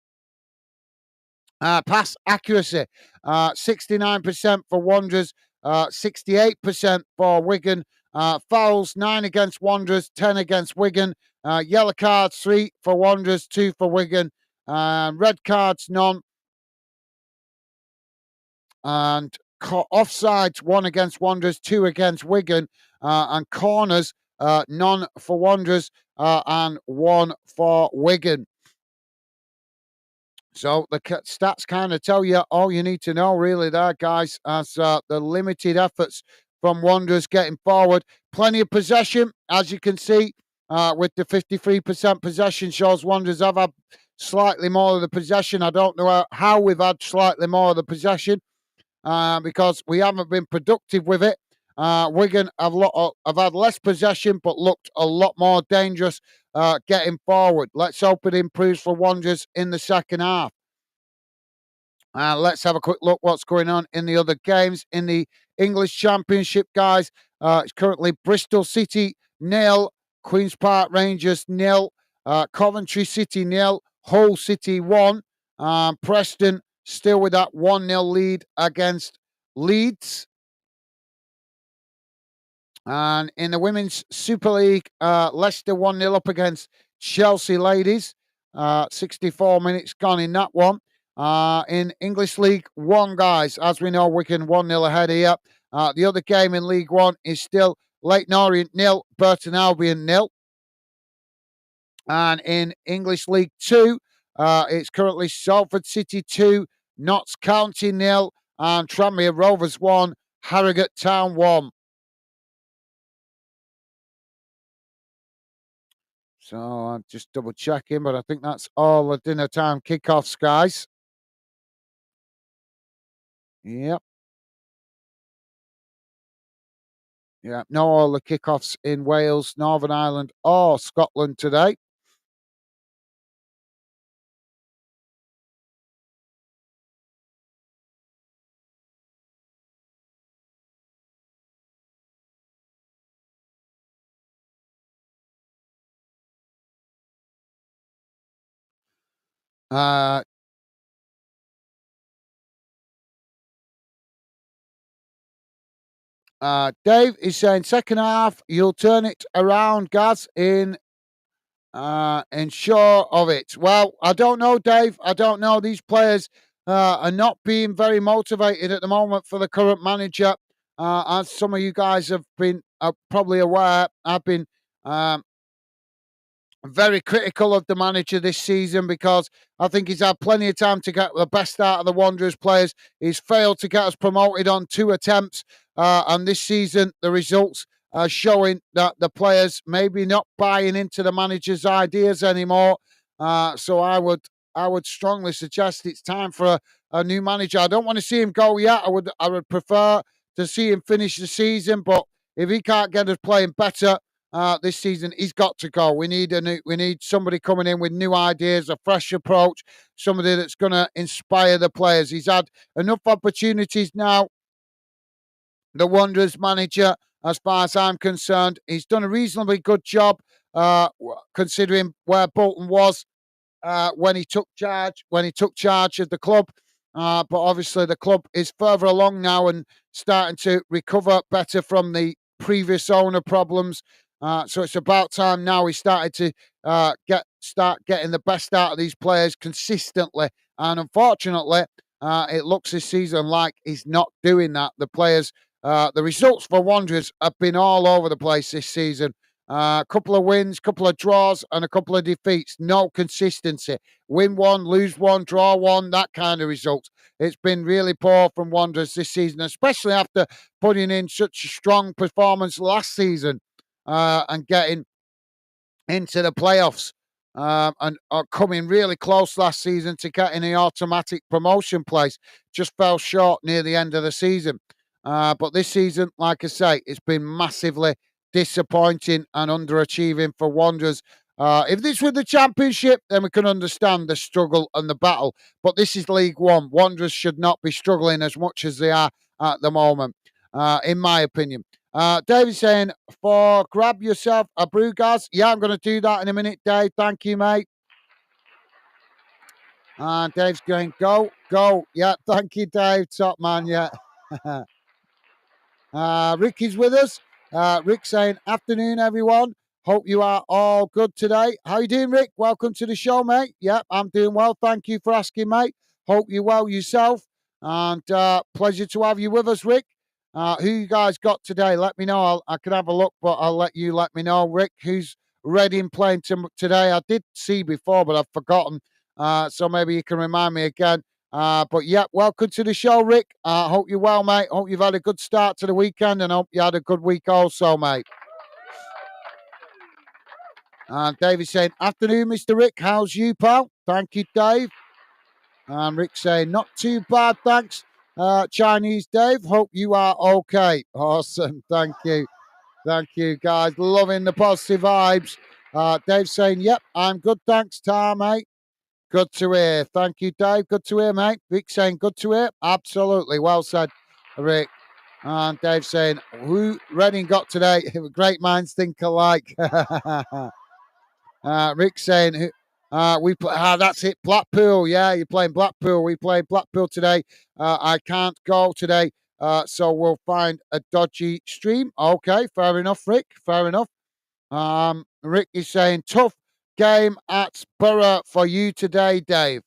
Pass accuracy, 69% for Wanderers, 68% for Wigan. Fouls, 9 against Wanderers, 10 against Wigan. Yellow cards, 3 for Wanderers, 2 for Wigan. Red cards, none. And offsides, 1 against Wanderers, 2 against Wigan, and corners, none for Wanderers and 1 for Wigan. So the stats kind of tell you all you need to know, really, there, guys, as the limited efforts from Wanderers getting forward. Plenty of possession, as you can see, with the 53% possession shows Wanderers have had slightly more of the possession. I don't know how we've had slightly more of the possession because we haven't been productive with it. Wigan have had less possession but looked a lot more dangerous getting forward. Let's hope it improves for Wanderers in the second half. Let's have a quick look what's going on in the other games. In the English Championship, guys, it's currently Bristol City 0, Queen's Park Rangers 0, Coventry City 0, Hull City 1, Preston still with that 1-0 lead against Leeds. And in the Women's Super League, Leicester 1-0 up against Chelsea Ladies. 64 minutes gone in that one. In English League 1, guys, as we know, Wigan 1-0 ahead here. The other game in League 1 is still Leyton Orient 0, Burton Albion 0. And in English League 2, it's currently Salford City 2, Notts County 0, and Tranmere Rovers 1, Harrogate Town 1. So I'm just double checking, but I think that's all the dinner time kickoffs, guys. Yep. Yeah, no all the kickoffs in Wales, Northern Ireland, or Scotland today. Dave is saying second half, you'll turn it around, Gaz, in sure of it. Well, I don't know, Dave. I don't know. These players are not being very motivated at the moment for the current manager. As some of you guys have been probably aware, I've been very critical of the manager this season because I think he's had plenty of time to get the best out of the Wanderers players. He's failed to get us promoted on 2 attempts, and this season the results are showing that the players maybe not buying into the manager's ideas anymore. So I would strongly suggest it's time for a new manager. I don't want to see him go yet. I would prefer to see him finish the season, but if he can't get us playing better this season, he's got to go. We need somebody coming in with new ideas, a fresh approach, somebody that's going to inspire the players. He's had enough opportunities now. The Wanderers manager, as far as I'm concerned, he's done a reasonably good job considering where Bolton was when he took charge of the club. But obviously the club is further along now and starting to recover better from the previous owner problems. So it's about time now he started to start getting the best out of these players consistently. And unfortunately, it looks this season like he's not doing that. The players, the results for Wanderers have been all over the place this season. A couple of wins, couple of draws, and a couple of defeats. No consistency. Win 1, lose 1, draw 1, that kind of results. It's been really poor from Wanderers this season, especially after putting in such a strong performance last season and getting into the playoffs and coming really close last season to getting the automatic promotion place. Just fell short near the end of the season. But this season, like I say, it's been massively disappointing and underachieving for Wanderers. If this were the Championship, then we can understand the struggle and the battle. But this is League 1. Wanderers should not be struggling as much as they are at the moment, in my opinion. David's saying, grab yourself a brew, Gaz. Yeah, I'm going to do that in a minute, Dave. Thank you, mate. And Dave's going, go. Yeah, thank you, Dave. Top man, yeah. Ricky's with us. Rick saying, afternoon, everyone. Hope you are all good today. How you doing, Rick? Welcome to the show, mate. Yep, I'm doing well. Thank you for asking, mate. Hope you're well yourself. And pleasure to have you with us, Rick. Who you guys got today? Let me know. I can have a look, but I'll let you let me know, Rick. Who's ready and playing today? I did see before, but I've forgotten. So maybe you can remind me again. But yeah, welcome to the show, Rick. Hope you're well, mate. Hope you've had a good start to the weekend, and hope you had a good week also, mate. And David saying, afternoon, Mr. Rick. How's you, pal? Thank you, Dave. And Rick saying, not too bad, thanks. Chinese Dave, hope you are okay. Awesome. Thank you. Thank you, guys. Loving the positive vibes. Dave saying, yep, I'm good, thanks, Tar, mate. Good to hear. Thank you, Dave. Good to hear, mate. Rick saying, good to hear. Absolutely. Well said, Rick. And Dave saying, who Reading got today? Great minds think alike. Rick saying, we play. That's it. Blackpool. Yeah, you're playing Blackpool. We play Blackpool today. I can't go today, so we'll find a dodgy stream. Okay, fair enough, Rick. Fair enough. Rick is saying tough game at Borough for you today, Dave.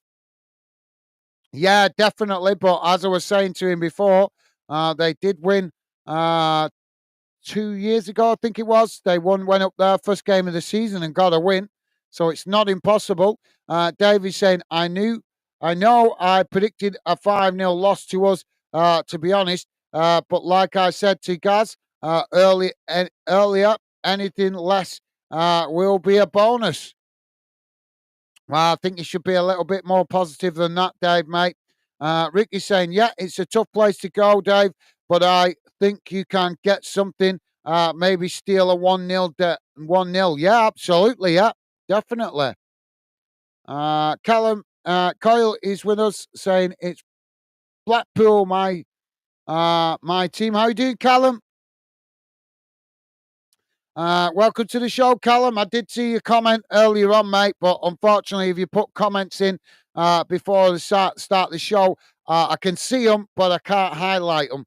Yeah, definitely. But as I was saying to him before, they did win. 2 years ago, I think it was. They went up there first game of the season and got a win. So it's not impossible. Davey's saying, I know I predicted a 5-0 loss to us, to be honest. But like I said to Gaz earlier, anything less will be a bonus. Well, I think you should be a little bit more positive than that, Dave, mate. Ricky's saying, yeah, it's a tough place to go, Dave, but I think you can get something, maybe steal a 1-0. 1-0. Yeah, absolutely. Yeah, definitely. Callum Coyle is with us saying it's Blackpool, my team. How you doing, Callum? Welcome to the show, Callum. I did see your comment earlier on, mate, but unfortunately, if you put comments in before the start the show, I can see them, but I can't highlight them.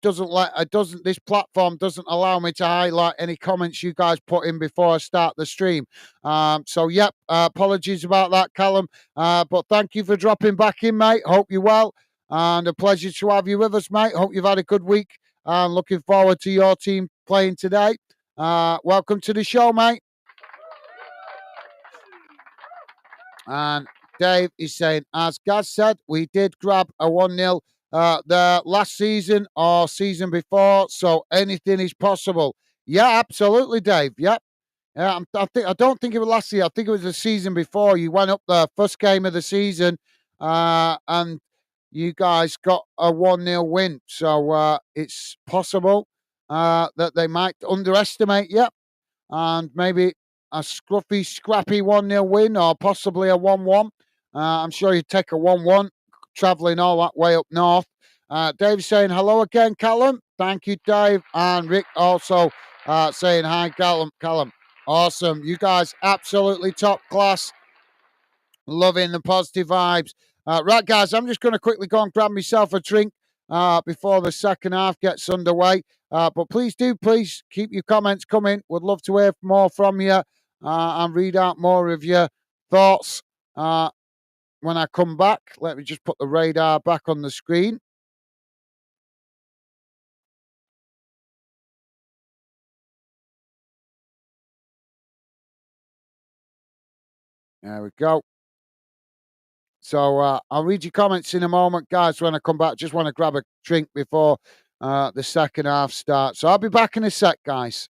This platform doesn't allow me to highlight any comments you guys put in before I start the stream. So, yep, apologies about that, Callum. But thank you for dropping back in, mate. Hope you're well, and a pleasure to have you with us, mate. Hope you've had a good week, and looking forward to your team playing today. Welcome to the show, mate. And Dave is saying, as Gaz said, we did grab a 1-0 the last season or season before, so anything is possible. Yeah, absolutely, Dave. Yep. Yeah, I don't think it was last year. I think it was the season before. You went up the first game of the season, and you guys got a 1-0 win. So it's possible that they might underestimate you, and maybe a scruffy, scrappy 1-0 win or possibly a 1-1. I'm sure you'd take a 1-1 travelling all that way up north. Dave's saying hello again, Callum. Thank you, Dave. And Rick also saying hi, Callum. Awesome. You guys absolutely top class. Loving the positive vibes. Right, guys, I'm just going to quickly go and grab myself a drink before the second half gets underway. But please keep your comments coming. Would love to hear more from you and read out more of your thoughts when I come back. Let me just put the radar back on the screen. There we go. So I'll read your comments in a moment, guys, when I come back. Just want to grab a drink before the second half starts. So I'll be back in a sec, guys.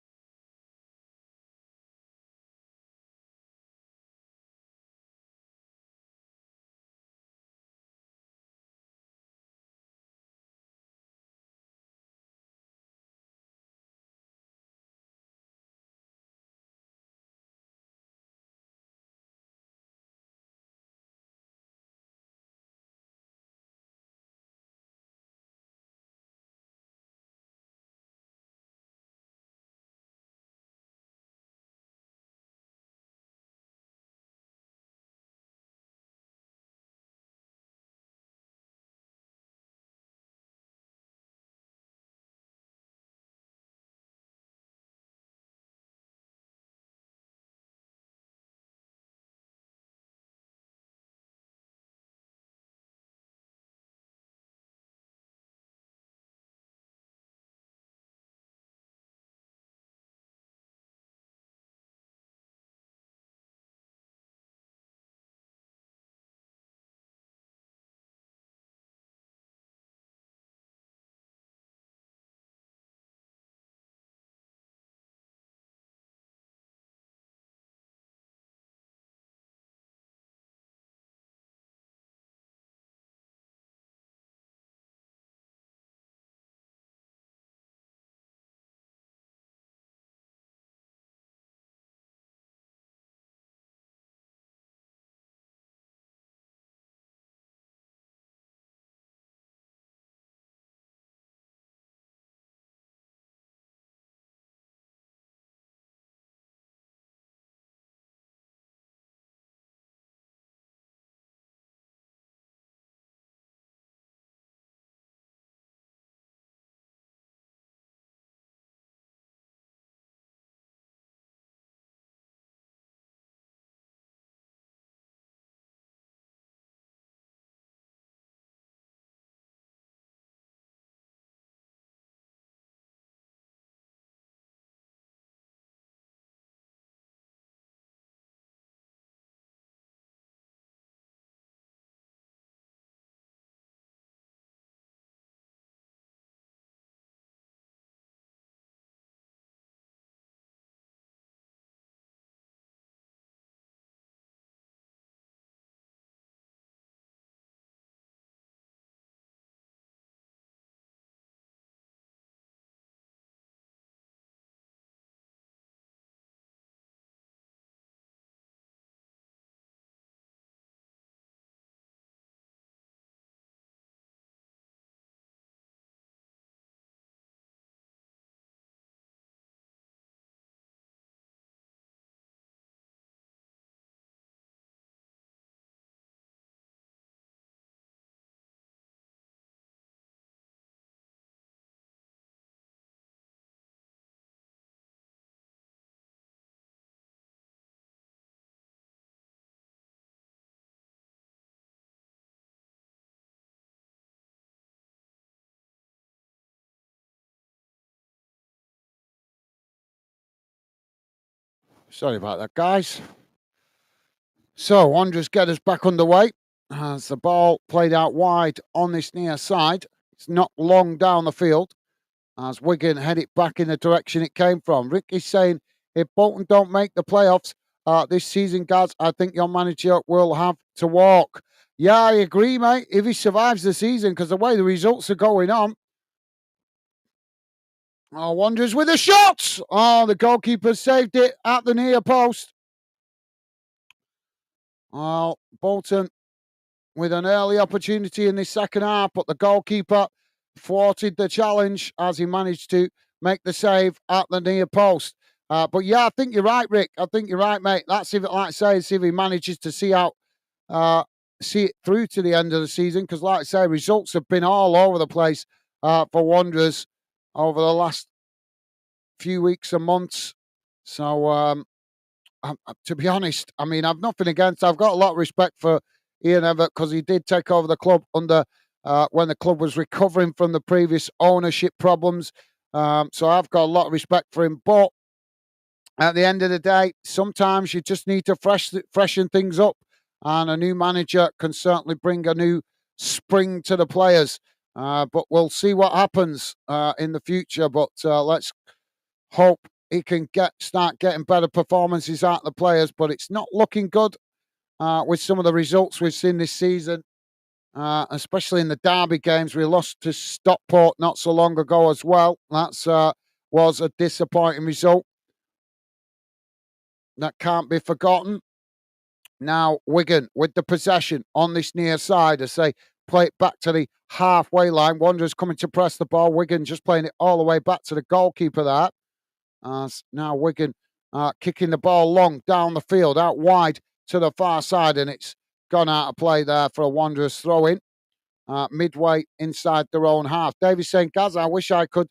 Sorry about that, guys. So, Wanderers get us back underway as the ball played out wide on this near side. It's not long down the field as Wigan head it back in the direction it came from. Rick is saying if Bolton don't make the playoffs this season, guys, I think your manager will have to walk. Yeah, I agree, mate. If he survives the season, because the way the results are going on. Oh, Wanderers with a shot! Oh, the goalkeeper saved it at the near post. Oh, Bolton with an early opportunity in the second half, but the goalkeeper thwarted the challenge as he managed to make the save at the near post. But yeah, I think you're right, Rick. I think you're right, mate. That's if, like I say, see if he manages to see it through to the end of the season. Because, like I say, results have been all over the place for Wanderers over the last few weeks and months. So, to be honest, I mean, I've nothing against. I've got a lot of respect for Ian Evatt because he did take over the club under when the club was recovering from the previous ownership problems. So I've got a lot of respect for him. But at the end of the day, sometimes you just need to freshen things up, and a new manager can certainly bring a new spring to the players. But we'll see what happens in the future. But let's hope he can start getting better performances out of the players, but it's not looking good with some of the results we've seen this season, especially in the derby games. We lost to Stockport not so long ago as well. That's was a disappointing result that can't be forgotten. Now, Wigan with the possession on this near side as they play it back to the halfway line. Wanderers coming to press the ball. Wigan just playing it all the way back to the goalkeeper there. Now Wigan kicking the ball long down the field, out wide to the far side, and it's gone out of play there for a Wanderers throw-in midway inside their own half. David saying, Gaz, I wish I could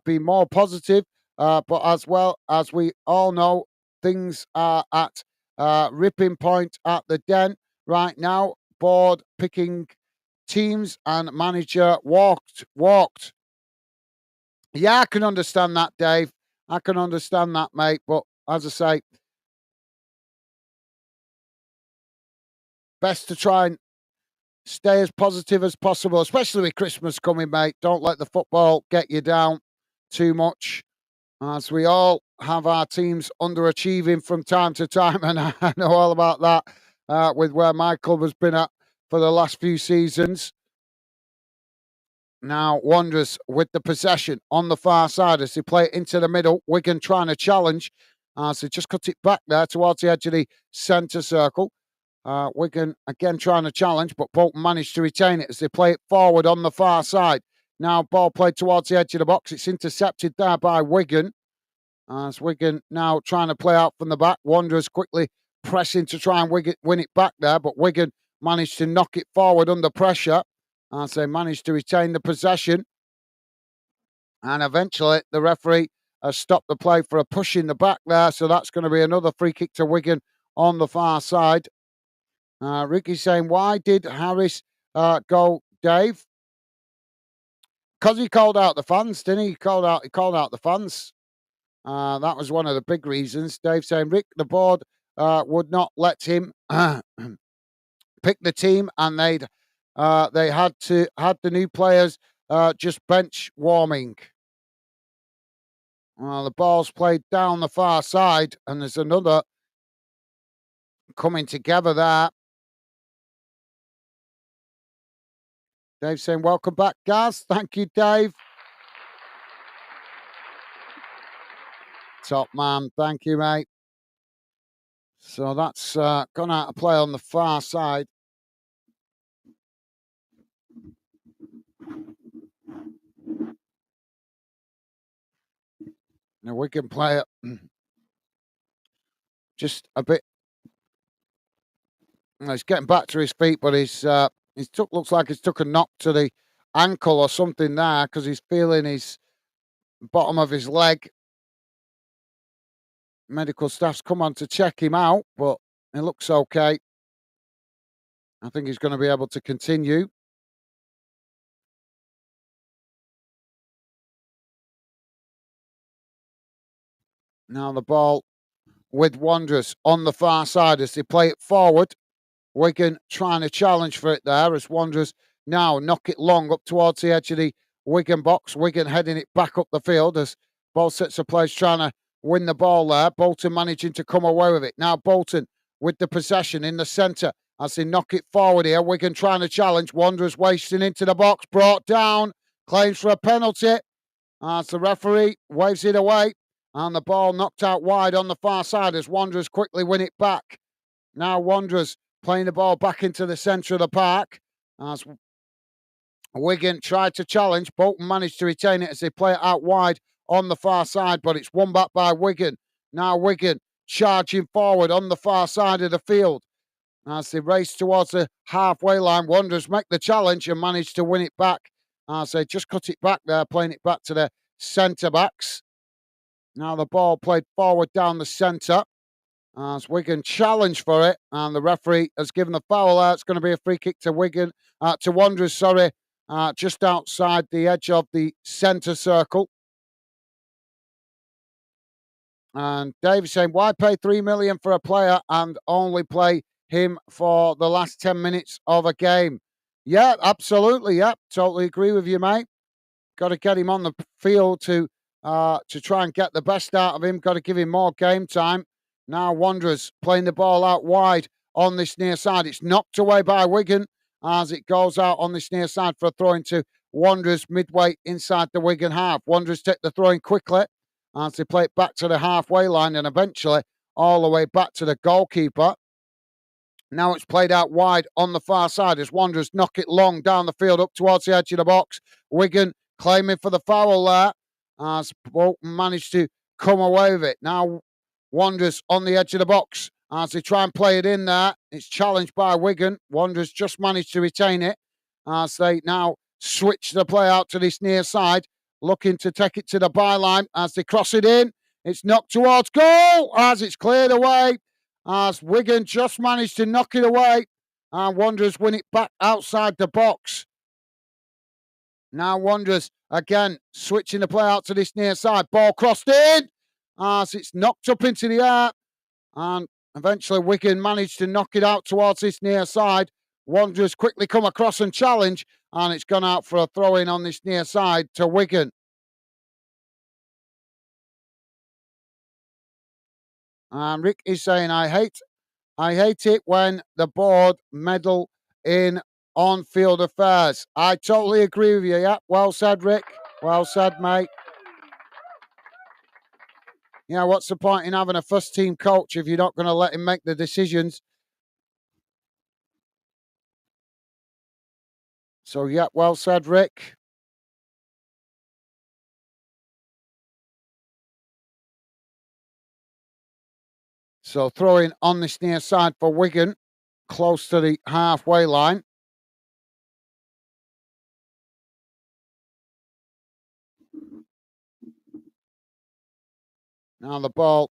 be more positive, but as well as we all know, things are at ripping point at the Den right now. Board picking teams and manager walked. Yeah, I can understand that, Dave. I can understand that, mate. But as I say, best to try and stay as positive as possible, especially with Christmas coming, mate. Don't let the football get you down too much, as we all have our teams underachieving from time to time. And I know all about that with where my club has been at for the last few seasons. Now, Wanderers with the possession on the far side as they play it into the middle. Wigan trying to challenge as they just cut it back there towards the edge of the centre circle. Wigan again trying to challenge, but Bolton managed to retain it as they play it forward on the far side. Now, ball played towards the edge of the box. It's intercepted there by Wigan. As Wigan now trying to play out from the back. Wanderers quickly pressing to try and win it back there, but Wigan managed to knock it forward under pressure as they managed to retain the possession. And eventually, the referee has stopped the play for a push in the back there. So that's going to be another free kick to Wigan on the far side. Ricky's saying, why did Harris go, Dave? Because he called out the fans, didn't he? He called out the fans. That was one of the big reasons. Dave saying, Rick, the board would not let him pick the team, and they had the new players just bench warming. Well, the ball's played down the far side, and there's another coming together there. Dave saying, welcome back, Gaz. Thank you, Dave. Top man. Thank you, mate. So that's gone out of play on the far side. Now Wigan player just a bit. He's getting back to his feet, but looks like he's took a knock to the ankle or something there because he's feeling his bottom of his leg. Medical staff's come on to check him out, but it looks okay. I think he's going to be able to continue. Now the ball with Wanderers on the far side as they play it forward. Wigan trying to challenge for it there as Wanderers now knock it long up towards the edge of the Wigan box. Wigan heading it back up the field as both sets of players trying to win the ball there. Bolton managing to come away with it. Now Bolton with the possession in the centre as they knock it forward here. Wigan trying to challenge. Wanderers wasting into the box. Brought down. Claims for a penalty as the referee waves it away. And the ball knocked out wide on the far side as Wanderers quickly win it back. Now Wanderers playing the ball back into the centre of the park as Wigan tried to challenge. Bolton managed to retain it as they play it out wide on the far side, but it's won back by Wigan. Now Wigan charging forward on the far side of the field as they race towards the halfway line. Wanderers make the challenge and manage to win it back as they just cut it back there, playing it back to the centre-backs. Now the ball played forward down the centre as Wigan challenge for it, and the referee has given the foul there. It's going to be a free kick to Wigan, to Wanderers, just outside the edge of the centre circle. And David saying, why pay $3 million for a player and only play him for the last 10 minutes of a game? Yeah, absolutely. Yeah, totally agree with you, mate. Got to get him on the field to try and get the best out of him. Got to give him more game time. Now Wanderers playing the ball out wide on this near side. It's knocked away by Wigan as it goes out on this near side for a throw into Wanderers midway inside the Wigan half. Wanderers take the throw in quickly as they play it back to the halfway line and eventually all the way back to the goalkeeper. Now it's played out wide on the far side as Wanderers knock it long down the field up towards the edge of the box. Wigan claiming for the foul there as Bolton managed to come away with it. Now Wanderers on the edge of the box as they try and play it in there. It's challenged by Wigan. Wanderers just managed to retain it as they now switch the play out to this near side, looking to take it to the byline as they cross it in. It's knocked towards goal as it's cleared away as Wigan just managed to knock it away and Wanderers win it back outside the box. Now Wanderers again switching the play out to this near side. Ball crossed in as it's knocked up into the air and eventually Wigan managed to knock it out towards this near side. Wanderers quickly come across and challenge and it's gone out for a throw-in on this near side to Wigan. And Rick is saying, I hate it when the board meddle in on-field affairs. I totally agree with you. Yeah, well said, Rick. Well said, mate. Yeah, what's the point in having a first-team coach if you're not going to let him make the decisions? So, yeah, well said, Rick. So, throwing on this near side for Wigan, close to the halfway line. Now the ball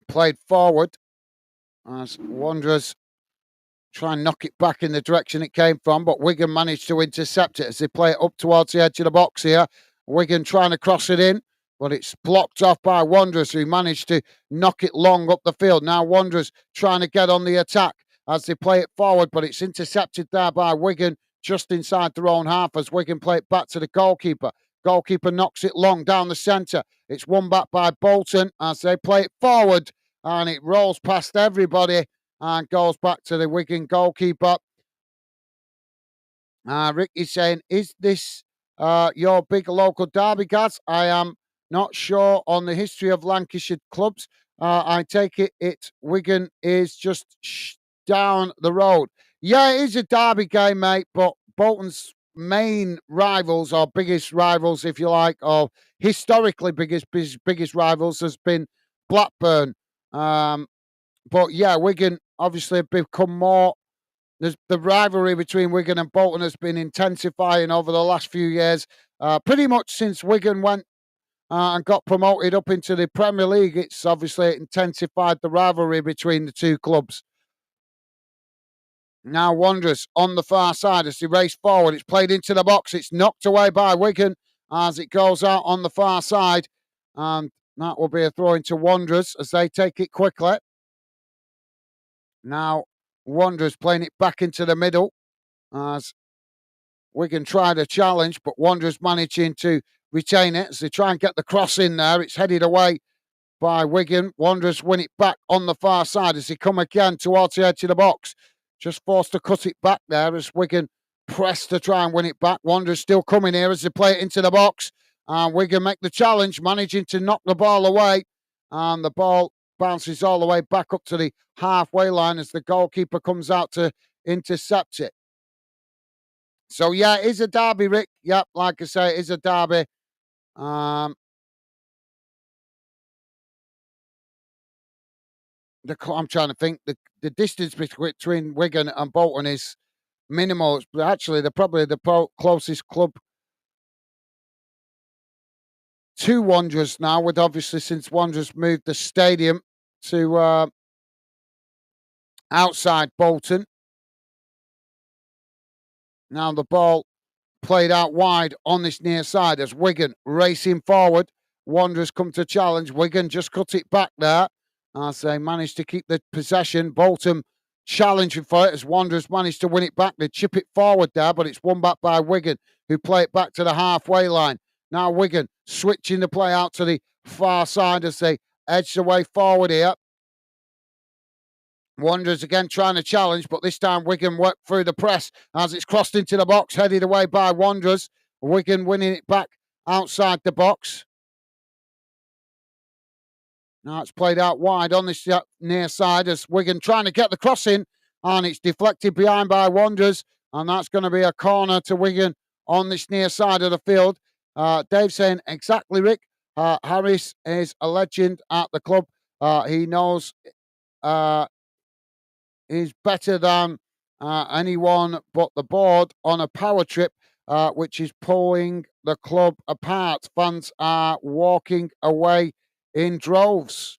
played forward as Wanderers try and knock it back in the direction it came from, but Wigan managed to intercept it as they play it up towards the edge of the box here. Wigan trying to cross it in, but it's blocked off by Wanderers, who managed to knock it long up the field. Now Wanderers trying to get on the attack as they play it forward, but it's intercepted there by Wigan just inside their own half as Wigan play it back to the goalkeeper. Goalkeeper knocks it long down the centre. It's won back by Bolton as they play it forward and it rolls past everybody and goes back to the Wigan goalkeeper. Rick is saying, is this your big local derby, Gaz? I am not sure on the history of Lancashire clubs. I take it Wigan is just down the road. Yeah, it is a derby game, mate, but Bolton's main rivals or biggest rivals, if you like, or historically biggest rivals has been Blackburn. But yeah, Wigan obviously have become more. The rivalry between Wigan and Bolton has been intensifying over the last few years. Pretty much since Wigan went and got promoted up into the Premier League, it's obviously intensified the rivalry between the two clubs. Now Wanderers on the far side as they race forward. It's played into the box. It's knocked away by Wigan as it goes out on the far side. And That will be a throw into Wanderers as they take it quickly. Now, Wanderers playing it back into the middle as Wigan try to challenge, but Wanderers managing to retain it as they try and get the cross in there. It's headed away by Wigan. Wanderers win it back on the far side as they come again towards the edge of the box. Just forced to cut it back there as Wigan press to try and win it back. Wanderers still coming here as they play it into the box. And Wigan make the challenge, managing to knock the ball away. And the ball bounces all the way back up to the halfway line as the goalkeeper comes out to intercept it. So, yeah, it is a derby, Rick. Yep, like I say, it is a derby. I'm trying to think. The distance between Wigan and Bolton is minimal. Actually, they're probably the closest club to Wanderers now, with obviously since Wanderers moved the stadium to outside Bolton. Now the ball played out wide on this near side as Wigan racing forward. Wanderers come to challenge. Wigan just cut it back there as they managed to keep the possession. Bolton challenging for it as Wanderers managed to win it back. They chip it forward there, but it's won back by Wigan, who play it back to the halfway line. Now Wigan switching the play out to the far side as they edge the way forward here. Wanderers again trying to challenge, but this time Wigan worked through the press as it's crossed into the box, headed away by Wanderers. Wigan winning it back outside the box. Now it's played out wide on this near side as Wigan trying to get the cross in, and it's deflected behind by Wanderers, and that's going to be a corner to Wigan on this near side of the field. Dave saying exactly, Rick. Harris is a legend at the club. He knows he's better than anyone but the board on a power trip, which is pulling the club apart. Fans are walking away in droves.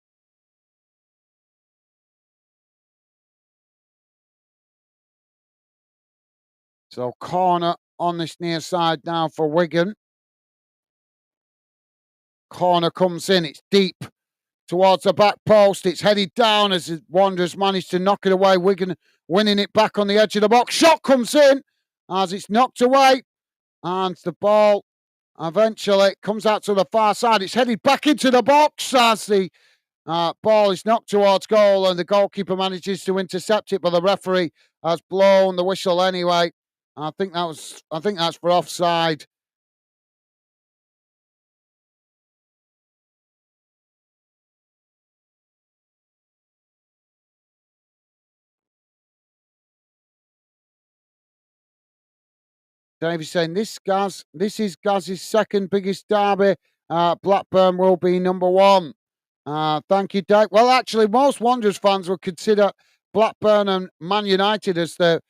So corner on this near side now for Wigan. Corner comes in, it's deep towards the back post. It's headed down as the Wanderers managed to knock it away. Wigan winning it back on the edge of the box. Shot comes in as it's knocked away. And the ball eventually comes out to the far side. It's headed back into the box as the ball is knocked towards goal and the goalkeeper manages to intercept it, but the referee has blown the whistle anyway. I think that's for offside. Davey's saying this is Gaz's second biggest derby. Blackburn will be number one. Thank you, Dave. Well, actually, most Wanderers fans would consider Blackburn and Man United as the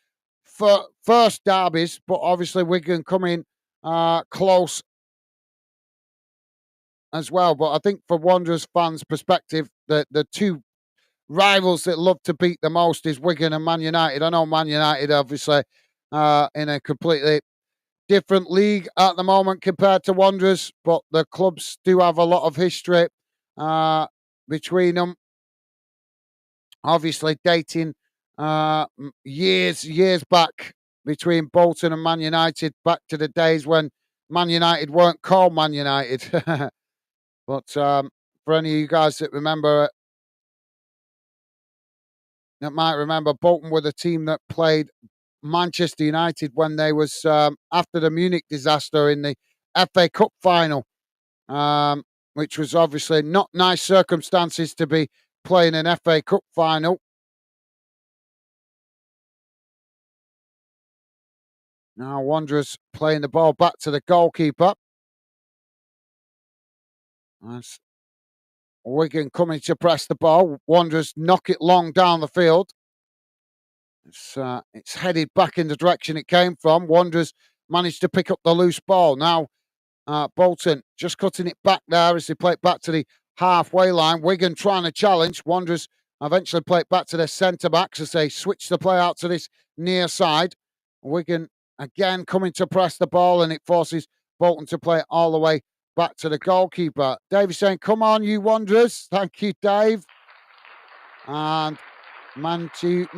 first derbies, but obviously Wigan coming close as well. But I think for Wanderers fans' perspective, the two rivals that love to beat the most is Wigan and Man United. I know Man United, obviously, in a completely different league at the moment compared to Wanderers, but the clubs do have a lot of history between them. Obviously, dating years back between Bolton and Man United, back to the days when Man United weren't called Man United. But for any of you guys that might remember, Bolton were the team that played Manchester United when they was after the Munich disaster in the FA Cup final, which was obviously not nice circumstances to be playing an FA Cup final. Now Wanderers playing the ball back to the goalkeeper. As Wigan coming to press the ball. Wanderers knock it long down the field. It's headed back in the direction it came from. Wanderers managed to pick up the loose ball. Now Bolton just cutting it back there as they play it back to the halfway line. Wigan trying to challenge. Wanderers eventually play it back to their centre-backs as they switch the play out to this near side. Wigan again coming to press the ball, and it forces Bolton to play it all the way back to the goalkeeper. Dave is saying, come on, you Wanderers. Thank you, Dave. And MUFC,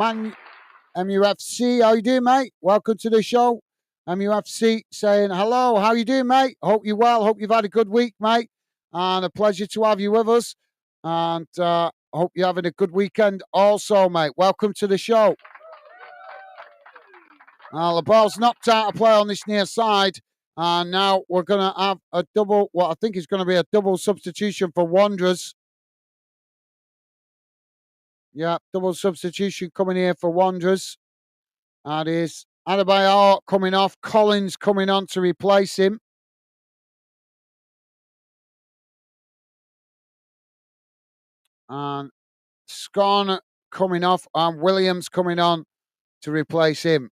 how you doing, mate? Welcome to the show. MUFC saying, hello, how you doing, mate? Hope you're well. Hope you've had a good week, mate. And a pleasure to have you with us. And hope you're having a good weekend also, mate. Welcome to the show. The ball's knocked out of play on this near side. And now we're going to have a double, what I think is going to be a double substitution for Wanderers. Yeah, double substitution coming here for Wanderers. That is Adebayor coming off, Collins coming on to replace him. And Scone coming off, and Williams coming on to replace him.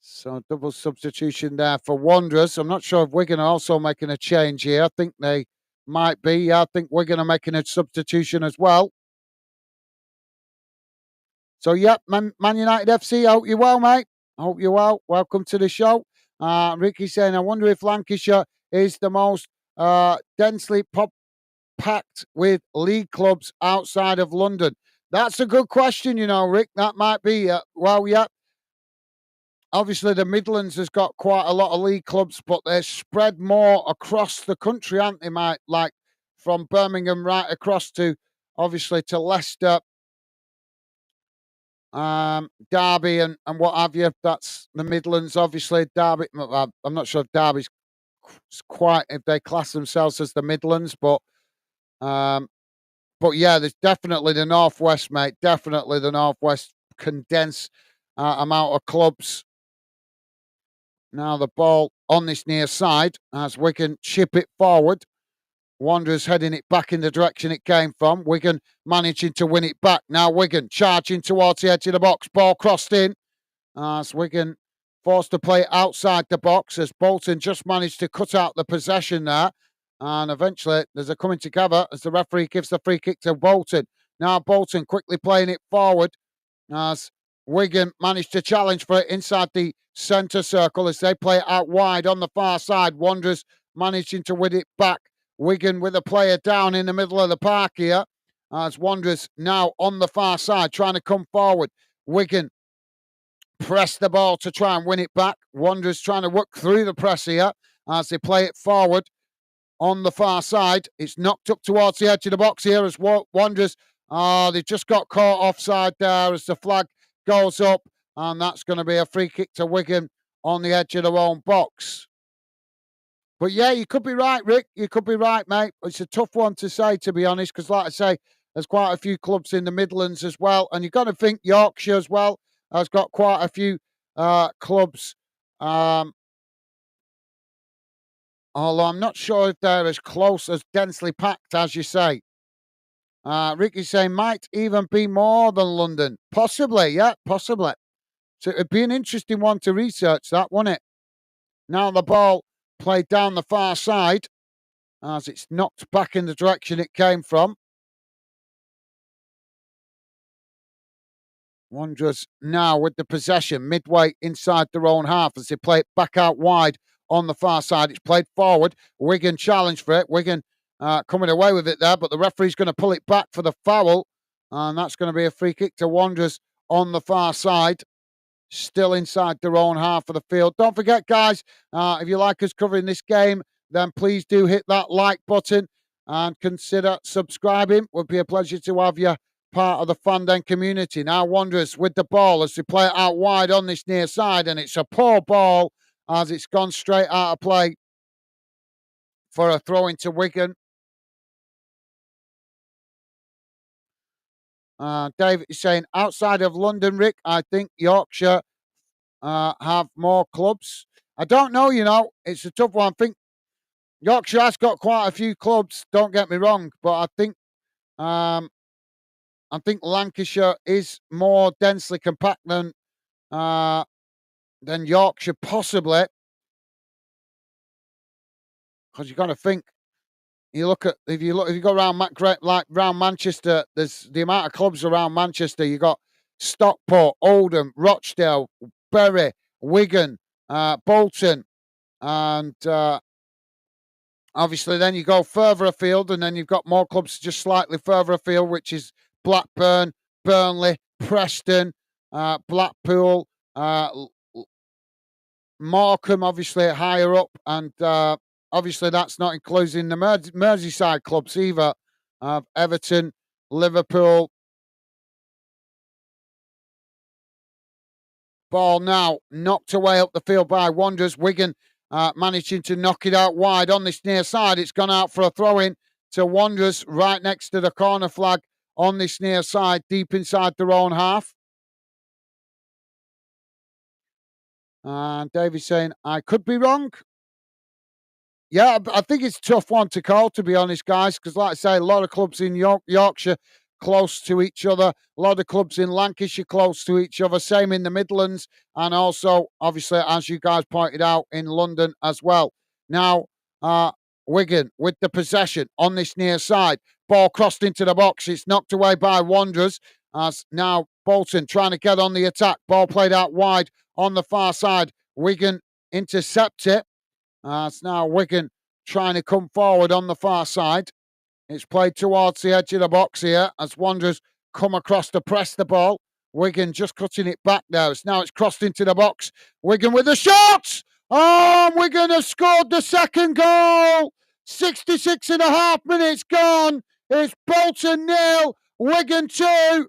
So double substitution there for Wanderers. I'm not sure if Wigan are also making a change here. I think they might be. Yeah, I think Wigan are making a substitution as well. So, yeah, Man United FC, I hope you're well, mate. I hope you're well. Welcome to the show. Ricky saying, I wonder if Lancashire is the most densely packed with league clubs outside of London. That's a good question, you know, Rick. That might be. Well, yeah. Obviously, the Midlands has got quite a lot of league clubs, but they're spread more across the country, aren't they, mate? Like from Birmingham right across to, obviously, to Leicester, Derby and what have you. That's the Midlands, obviously. Derby, I'm not sure if Derby's quite, if they class themselves as the Midlands, but yeah, there's definitely the Northwest, mate. Definitely the Northwest condensed amount of clubs. Now the ball on this near side as Wigan chip it forward. Wanderers heading it back in the direction it came from. Wigan managing to win it back. Now Wigan charging towards the edge of the box. Ball crossed in as Wigan forced to play outside the box as Bolton just managed to cut out the possession there. And eventually there's a coming together as the referee gives the free kick to Bolton. Now Bolton quickly playing it forward as Wigan managed to challenge for it inside the centre circle as they play it out wide on the far side. Wanderers managing to win it back. Wigan with a player down in the middle of the park here as Wanderers now on the far side trying to come forward. Wigan press the ball to try and win it back. Wanderers trying to work through the press here as they play it forward on the far side. It's knocked up towards the edge of the box here as Wanderers, they've just got caught offside there as the flag goes up, and that's going to be a free kick to Wigan on the edge of their own box. But yeah, you could be right, Rick. You could be right, mate. It's a tough one to say, to be honest, because like I say, there's quite a few clubs in the Midlands as well. And you've got to think Yorkshire as well has got quite a few clubs. Although I'm not sure if they're as close, as densely packed as you say. Ricky's saying might even be more than London. Possibly, yeah, possibly. So it'd be an interesting one to research, that, wouldn't it? Now the ball played down the far side as it's knocked back in the direction it came from. Wanderers now with the possession midway inside their own half as they play it back out wide on the far side. It's played forward. Wigan challenge for it. Wigan coming away with it there, but the referee's going to pull it back for the foul, and that's going to be a free kick to Wanderers on the far side. Still inside their own half of the field. Don't forget, guys, if you like us covering this game, then please do hit that like button and consider subscribing. Would be a pleasure to have you part of the Fandom community. Now Wanderers with the ball as they play it out wide on this near side, and it's a poor ball as it's gone straight out of play for a throw into Wigan. David is saying, outside of London, Rick, I think Yorkshire have more clubs. I don't know, you know. It's a tough one. I think Yorkshire has got quite a few clubs, don't get me wrong, but I think Lancashire is more densely compact than Yorkshire, possibly. Because you've got to think, if you go around around Manchester, there's the amount of clubs around Manchester. You got Stockport, Oldham, Rochdale, Bury, Wigan, Bolton, and Obviously, then you go further afield, and then you've got more clubs just slightly further afield, which is Blackburn, Burnley, Preston, Blackpool, Morecambe, obviously higher up, and obviously that's not including the Merseyside clubs either. Everton, Liverpool. Ball now knocked away up the field by Wanderers. Wigan managing to knock it out wide on this near side. It's gone out for a throw-in to Wanderers right next to the corner flag on this near side, deep inside their own half. And David's saying, I could be wrong. Yeah, I think it's a tough one to call, to be honest, guys, because like I say, a lot of clubs in Yorkshire close to each other, a lot of clubs in Lancashire close to each other, same in the Midlands, and also, obviously, as you guys pointed out, in London as well. Now, Wigan with the possession on this near side. Ball crossed into the box. It's knocked away by Wanderers. As now Bolton trying to get on the attack. Ball played out wide on the far side. Wigan intercept it. It's now Wigan trying to come forward on the far side. It's played towards the edge of the box here as Wanderers come across to press the ball. Wigan just cutting it back now. It's crossed into the box. Wigan with a shot! Oh, Wigan have scored the second goal! 66 and a half minutes gone. It's Bolton 0, Wigan 2.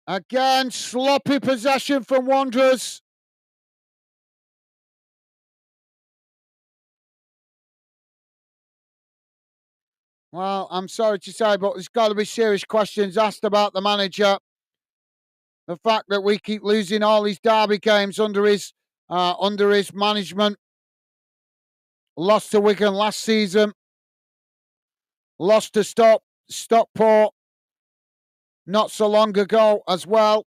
Again, sloppy possession from Wanderers. Well, I'm sorry to say, but there's got to be serious questions asked about the manager. The fact that we keep losing all these derby games under his management. Lost to Wigan last season. Lost to Stockport not so long ago as well.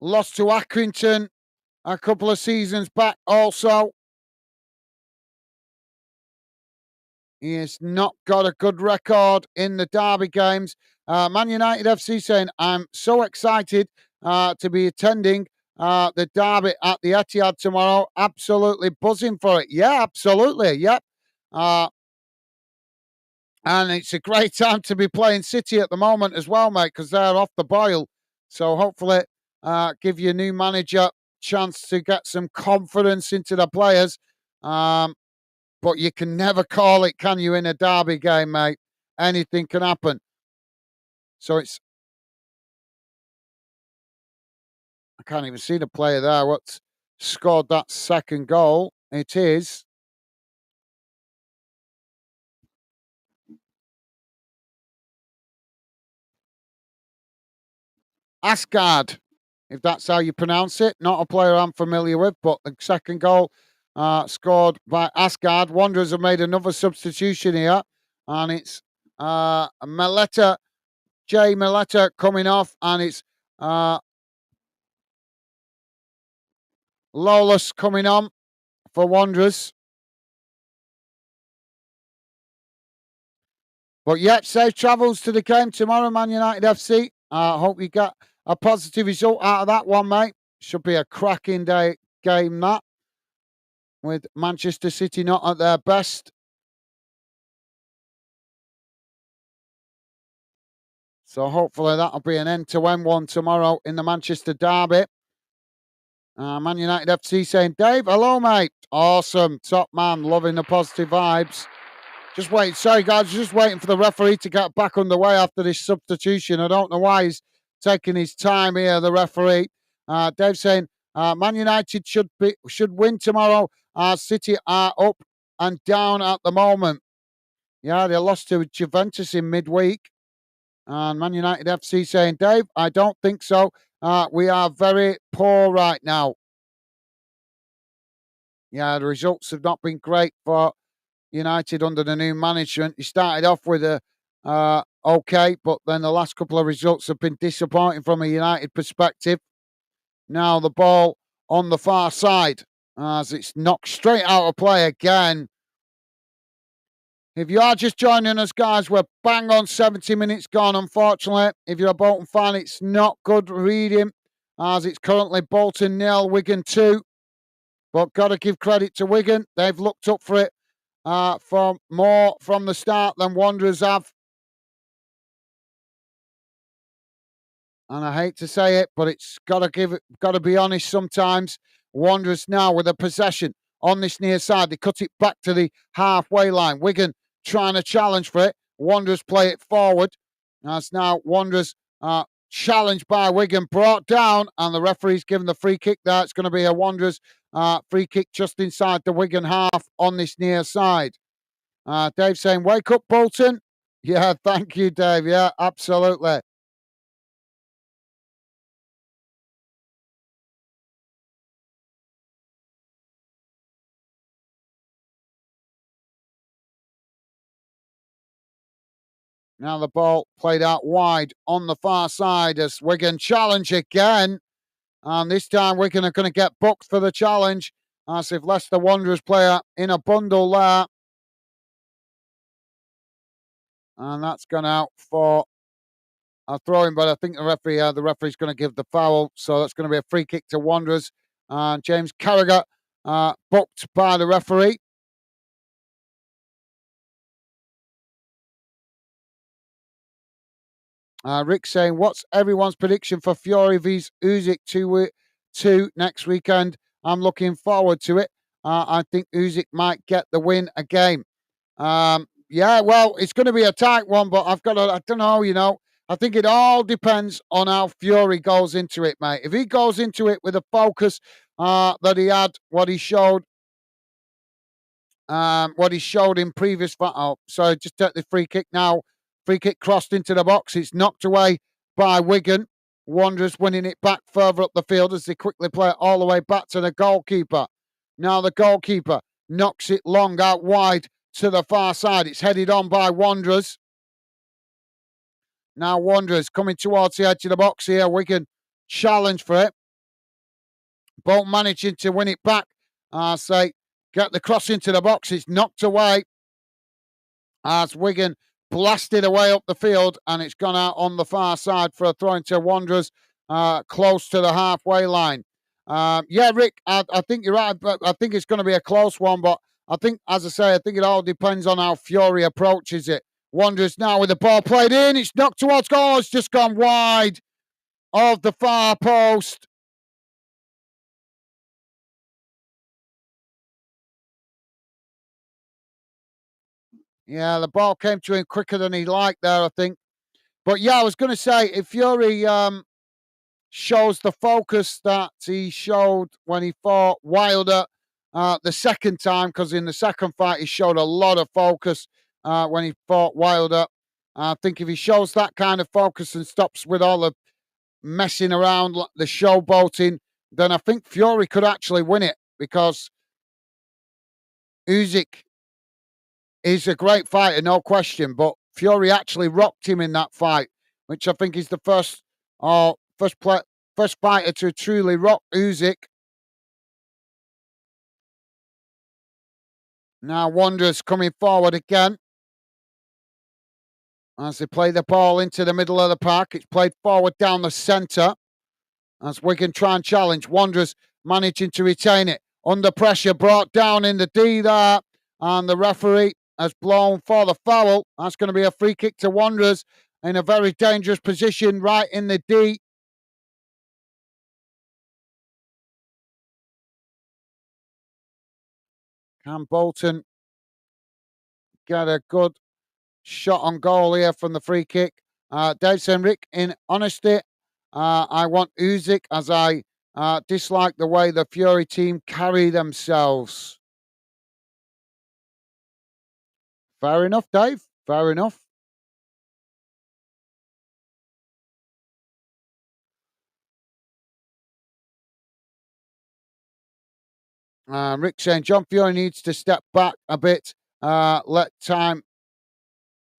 Lost to Accrington a couple of seasons back also. He has not got a good record in the derby games. Man United FC saying, I'm so excited to be attending the derby at the Etihad tomorrow. Absolutely buzzing for it. Yeah, absolutely. Yep. And it's a great time to be playing City at the moment as well, mate, because they're off the boil. So hopefully give your new manager chance to get some confidence into the players. But you can never call it, can you, in a derby game, mate? Anything can happen. So it's... I can't even see the player there. What's scored that second goal? It is... Asgard, if that's how you pronounce it. Not a player I'm familiar with, but the second goal scored by Asgard. Wanderers have made another substitution here, and it's Meletta, Jay Meletta coming off, and it's Lawless coming on for Wanderers. But yet, safe travels to the game tomorrow, Man United FC. I hope you get a positive result out of that one, mate. Should be a cracking game, that, with Manchester City not at their best. So hopefully that'll be an end-to-end one tomorrow in the Manchester derby. Man United FC saying, Dave, hello, mate. Awesome. Top man. Loving the positive vibes. Just waiting. Sorry, guys. Just waiting for the referee to get back underway after this substitution. I don't know why he's taking his time here, the referee. Dave saying, Man United should win tomorrow. City are up and down at the moment. Yeah, they lost to Juventus in midweek. And Man United FC saying, Dave, I don't think so. We are very poor right now. Yeah, the results have not been great for United under the new management. He started off with a okay, but then the last couple of results have been disappointing from a United perspective. Now the ball on the far side as it's knocked straight out of play again. If you are just joining us, guys, we're bang on 70 minutes gone, unfortunately. If you're a Bolton fan, it's not good reading as it's currently Bolton 0, Wigan 2. But got to give credit to Wigan. They've looked up for it from more from the start than Wanderers have. And I hate to say it, but it's got to be honest sometimes. Wanderers now with a possession on this near side. They cut it back to the halfway line. Wigan trying to challenge for it. Wanderers play it forward. That's now Wanderers challenged by Wigan, brought down, and the referee's given the free kick there. It's going to be a Wanderers free kick just inside the Wigan half on this near side. Dave saying, wake up, Bolton. Yeah, thank you, Dave. Yeah, absolutely. Now the ball played out wide on the far side as Wigan challenge again. And this time Wigan are going to get booked for the challenge as if Leicester Wanderers player in a bundle there. And that's gone out for a throw-in, but I think the referee's going to give the foul. So that's going to be a free kick to Wanderers. And James Carragher booked by the referee. Rick saying, what's everyone's prediction for Fury vs Usyk 2 next weekend? I'm looking forward to it. I think Usyk might get the win again. Yeah, well, it's going to be a tight one, but I don't know, I think it all depends on how Fury goes into it, mate. If he goes into it with a focus that he had, what he showed in previous. Sorry, just take the free kick now. Free kick crossed into the box. It's knocked away by Wigan. Wanderers winning it back further up the field as they quickly play it all the way back to the goalkeeper. Now the goalkeeper knocks it long out wide to the far side. It's headed on by Wanderers. Now Wanderers coming towards the edge of the box here. Wigan challenge for it. Bolton managing to win it back. Get the cross into the box. It's knocked away as Wigan blasted away up the field, and it's gone out on the far side for a throw into Wanderers close to the halfway line. Yeah, Rick, I think you're right. But I think it's going to be a close one, but I think, as I say, I think it all depends on how Fury approaches it. Wanderers now with the ball played in. It's knocked towards goal. It's just gone wide of the far post. Yeah, the ball came to him quicker than he liked there, I think. But yeah, I was going to say, if Fury shows the focus that he showed when he fought Wilder the second time, because in the second fight he showed a lot of focus when he fought Wilder. I think if he shows that kind of focus and stops with all the messing around, the showboating, then I think Fury could actually win it, because Usyk is a great fighter, no question, but Fury actually rocked him in that fight, which I think is the first fighter to truly rock Usyk. Now Wanderers coming forward again as they play the ball into the middle of the park. It's played forward down the centre as Wigan try and challenge. Wanderers managing to retain it. Under pressure, brought down in the D there, and the referee has blown for the foul. That's going to be a free kick to Wanderers in a very dangerous position right in the D. Can Bolton get a good shot on goal here from the free kick? Dave Senrick, in honesty, I want Usyk, as I dislike the way the Fury team carry themselves. Fair enough, Dave. Fair enough. Rick saying John Fury needs to step back a bit. Let time.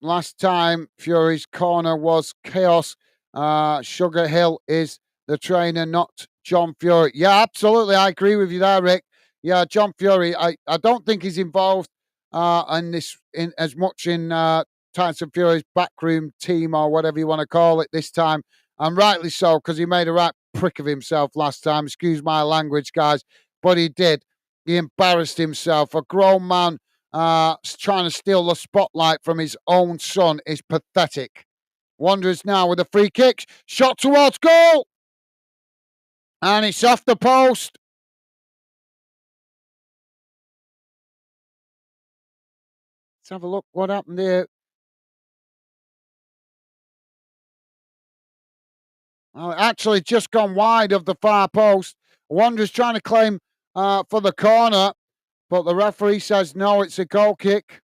Last time Fury's corner was chaos. Sugar Hill is the trainer, not John Fury. Yeah, absolutely. I agree with you there, Rick. Yeah, John Fury. I don't think he's involved in as much in Tyson Fury's backroom team or whatever you want to call it this time, and rightly so, because he made a right prick of himself last time. Excuse my language, guys, but he did. He embarrassed himself. A grown man trying to steal the spotlight from his own son is pathetic. Wanderers now with a free kick. Shot towards goal. And it's off the post. Let's have a look what happened here. Oh, actually just gone wide of the far post. Wanderers trying to claim for the corner, but the referee says no, it's a goal kick.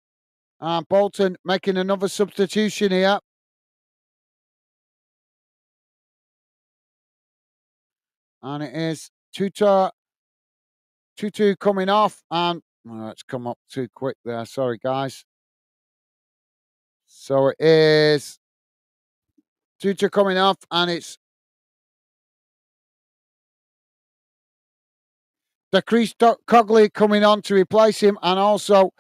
Bolton making another substitution here. And it is 2-2 coming off. And it's come up too quick there. Sorry, guys. So it is 2-2 coming off, and it's Decrease Cogley coming on to replace him, and also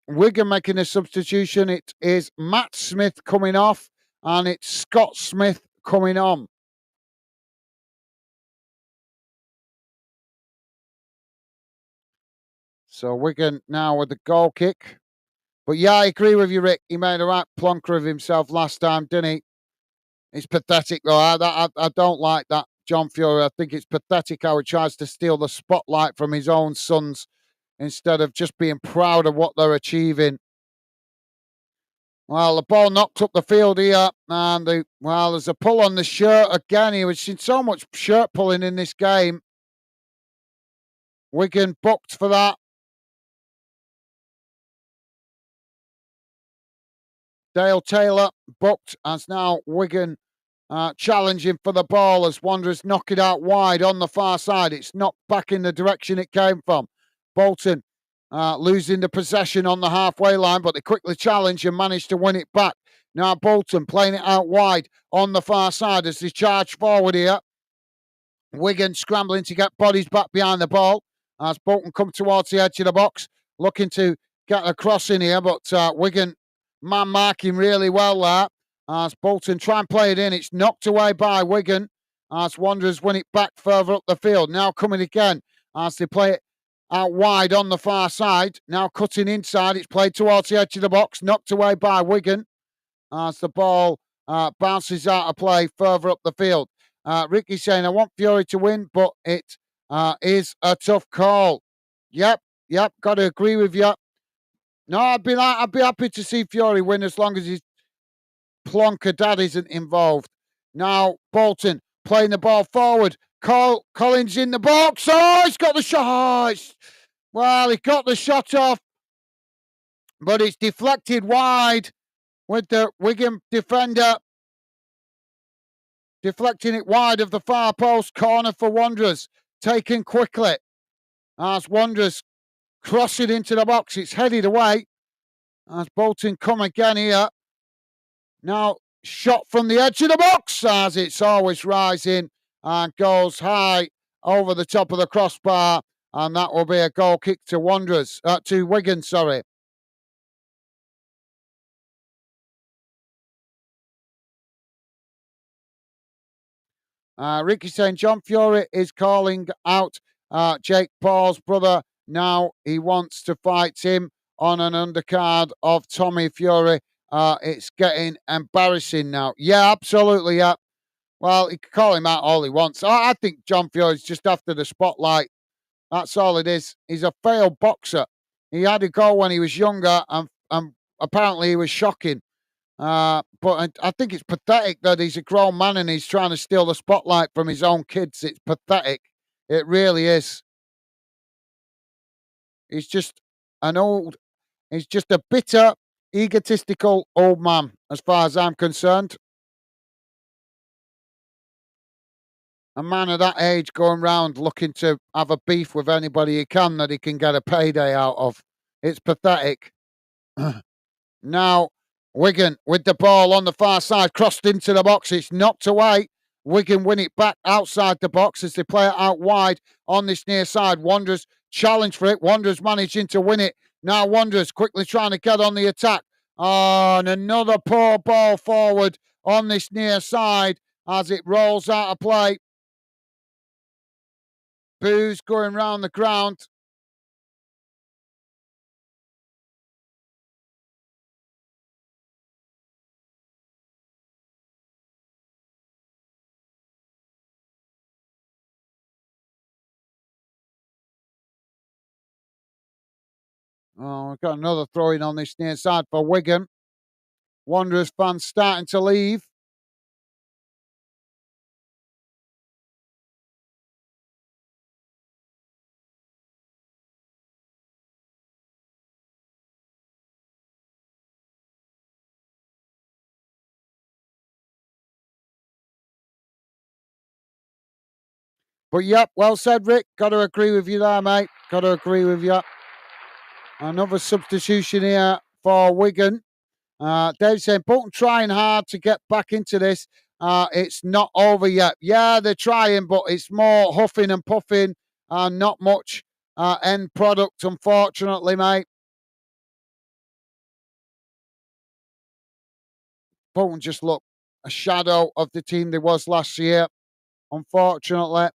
Wigan making a substitution. It is Matt Smith coming off, and it's Scott Smith coming on. So Wigan now with the goal kick. But yeah, I agree with you, Rick. He made a right plonker of himself last time, didn't he? It's pathetic, though. I don't like that, John Fury. I think it's pathetic how he tries to steal the spotlight from his own sons instead of just being proud of what they're achieving. Well, the ball knocked up the field here, and there's a pull on the shirt again. We've seen so much shirt pulling in this game. Wigan booked for that. Dale Taylor booked as now Wigan challenging for the ball as Wanderers knock it out wide on the far side. It's knocked back in the direction it came from. Bolton losing the possession on the halfway line, but they quickly challenge and manage to win it back. Now Bolton playing it out wide on the far side as they charge forward here. Wigan scrambling to get bodies back behind the ball as Bolton come towards the edge of the box, looking to get a cross in here, but Wigan man marking really well there. As Bolton try and play it in, it's knocked away by Wigan as Wanderers win it back further up the field. Now coming again as they play it out wide on the far side. Now cutting inside, it's played towards the edge of the box, knocked away by Wigan as the ball bounces out of play further up the field. Ricky saying, I want Fury to win, but it is a tough call. Yep, got to agree with you. No, I'd be happy to see Fury win as long as his plonker dad isn't involved. Now Bolton playing the ball forward. Collins in the box. Oh, he's got the shot. Well, he got the shot off, but it's deflected wide with the Wigan defender deflecting it wide of the far post. Corner for Wanderers, taken quickly as Wanderers cross it into the box. It's headed away as Bolton come again here. Now shot from the edge of the box as it's always rising and goes high over the top of the crossbar, and that will be a goal kick to Wanderers, to Wigan, sorry. Ricky saying John Fury is calling out Jake Paul's brother. Now he wants to fight him on an undercard of Tommy Fury. It's getting embarrassing now. Yeah, absolutely. Yeah. Well, he can call him out all he wants. I think John Fury's just after the spotlight. That's all it is. He's a failed boxer. He had a go when he was younger, and apparently he was shocking. But I think it's pathetic that he's a grown man and he's trying to steal the spotlight from his own kids. It's pathetic. It really is. He's just he's just a bitter, egotistical old man, as far as I'm concerned. A man of that age going round looking to have a beef with anybody he can that he can get a payday out of. It's pathetic. Now, Wigan with the ball on the far side, crossed into the box. It's knocked away. Wigan win it back outside the box as they play it out wide on this near side. Wanderers challenge for it. Wanderers managing to win it. Now Wanderers quickly trying to get on the attack. Oh, and another poor ball forward on this near side as it rolls out of play. Boos going round the ground. Oh, we've got another throw in on this near side for Wigan. Wanderers fans starting to leave. But yep, well said, Rick. Got to agree with you there, mate. Got to agree with you. Another substitution here for Wigan. Dave's saying Bolton trying hard to get back into this. It's not over yet. Yeah, they're trying, but it's more huffing and puffing and not much end product, unfortunately, mate. Bolton just look a shadow of the team they was last year, unfortunately.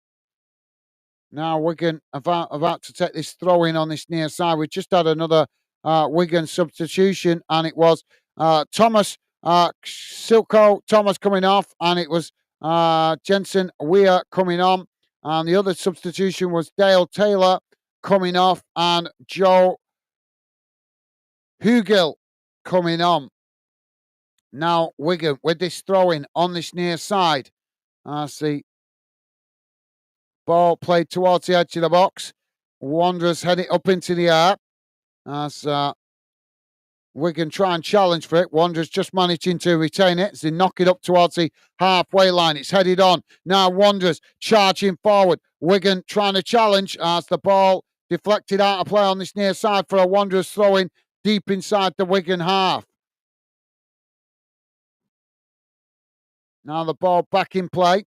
Now Wigan about to take this throw in on this near side. We just had another Wigan substitution, and it was Thomas Silko Thomas coming off, and it was Jensen Weir coming on, and the other substitution was Dale Taylor coming off, and Joe Hugill coming on. Now Wigan with this throw in on this near side. See. Ball played towards the edge of the box. Wanderers head it up into the air as Wigan try and challenge for it. Wanderers just managing to retain it as they knock it up towards the halfway line. It's headed on. Now Wanderers charging forward. Wigan trying to challenge as the ball deflected out of play on this near side for a Wanderers throw-in deep inside the Wigan half. Now the ball back in play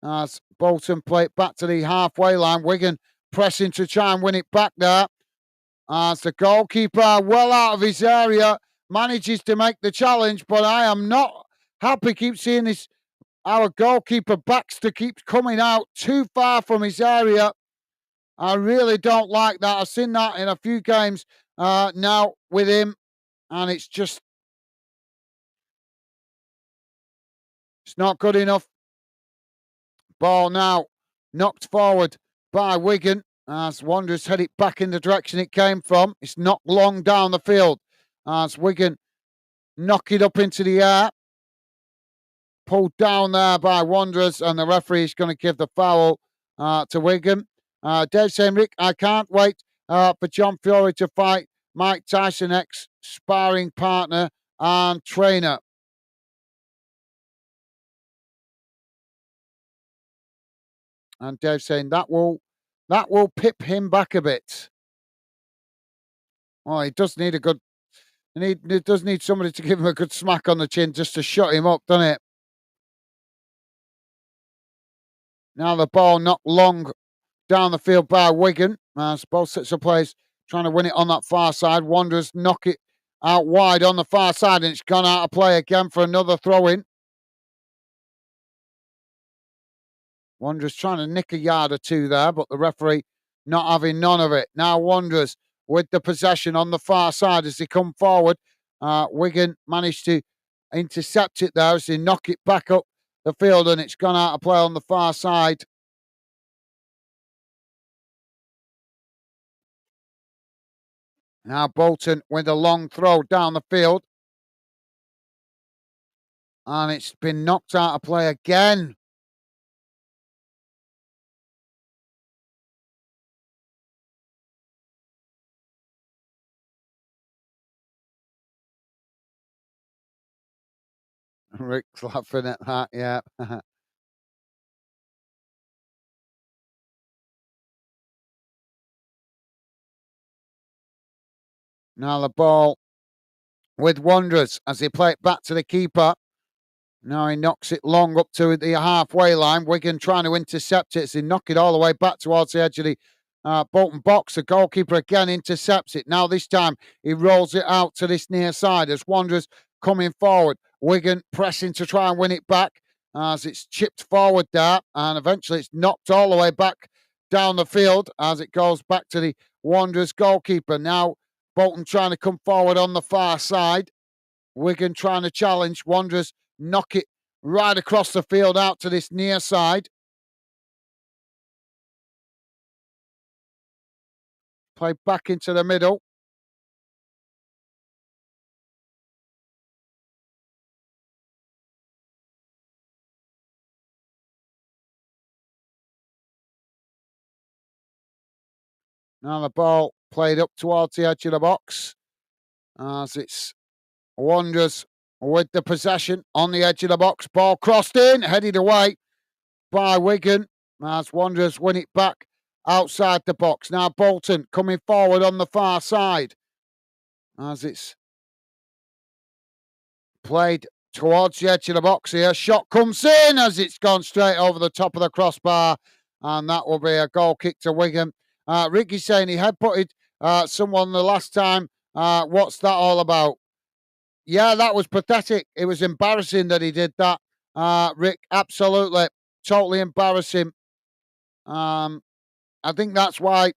as Bolton play it back to the halfway line. Wigan pressing to try and win it back there. As the goalkeeper, well out of his area, manages to make the challenge, but I am not happy. Keep seeing this. Our goalkeeper Baxter keeps coming out too far from his area. I really don't like that. I've seen that in a few games now with him, and it's not good enough. Ball now knocked forward by Wigan as Wanderers head it back in the direction it came from. It's knocked long down the field as Wigan knock it up into the air. Pulled down there by Wanderers, and the referee is going to give the foul to Wigan. Dave saying, Rick, I can't wait for John Fury to fight Mike Tyson, ex-sparring partner and trainer. And Dave saying that will pip him back a bit. Oh, he does need a good. He does need somebody to give him a good smack on the chin just to shut him up, doesn't it? Now the ball knocked long down the field by Wigan. Both sets of players trying to win it on that far side. Wanderers knock it out wide on the far side, and it's gone out of play again for another throw-in. Wanderers trying to nick a yard or two there, but the referee not having none of it. Now Wanderers with the possession on the far side as they come forward. Wigan managed to intercept it there as they knock it back up the field, and it's gone out of play on the far side. Now Bolton with a long throw down the field. And it's been knocked out of play again. Rick's laughing at that, yeah. Now the ball with Wanderers as they play it back to the keeper. Now he knocks it long up to the halfway line. Wigan trying to intercept it as they knock it all the way back towards the edge of the Bolton box. The goalkeeper again intercepts it. Now this time he rolls it out to this near side as Wanderers coming forward. Wigan pressing to try and win it back. as it's chipped forward there, and eventually it's knocked all the way back down the field as it goes back to the Wanderers goalkeeper. Now Bolton trying to come forward on the far side. Wigan trying to challenge. Wanderers knock it right across the field out to this near side. Play back into the middle. Now the ball played up towards the edge of the box as it's Wanderers with the possession on the edge of the box. Ball crossed in, headed away by Wigan as Wanderers win it back outside the box. Now Bolton coming forward on the far side as it's played towards the edge of the box here. Shot comes in as it's gone straight over the top of the crossbar, and that will be a goal kick to Wigan. Ricky's saying he headbutted someone the last time. What's that all about? Yeah, that was pathetic. It was embarrassing that he did that, Rick. Absolutely, totally embarrassing. I think that's why.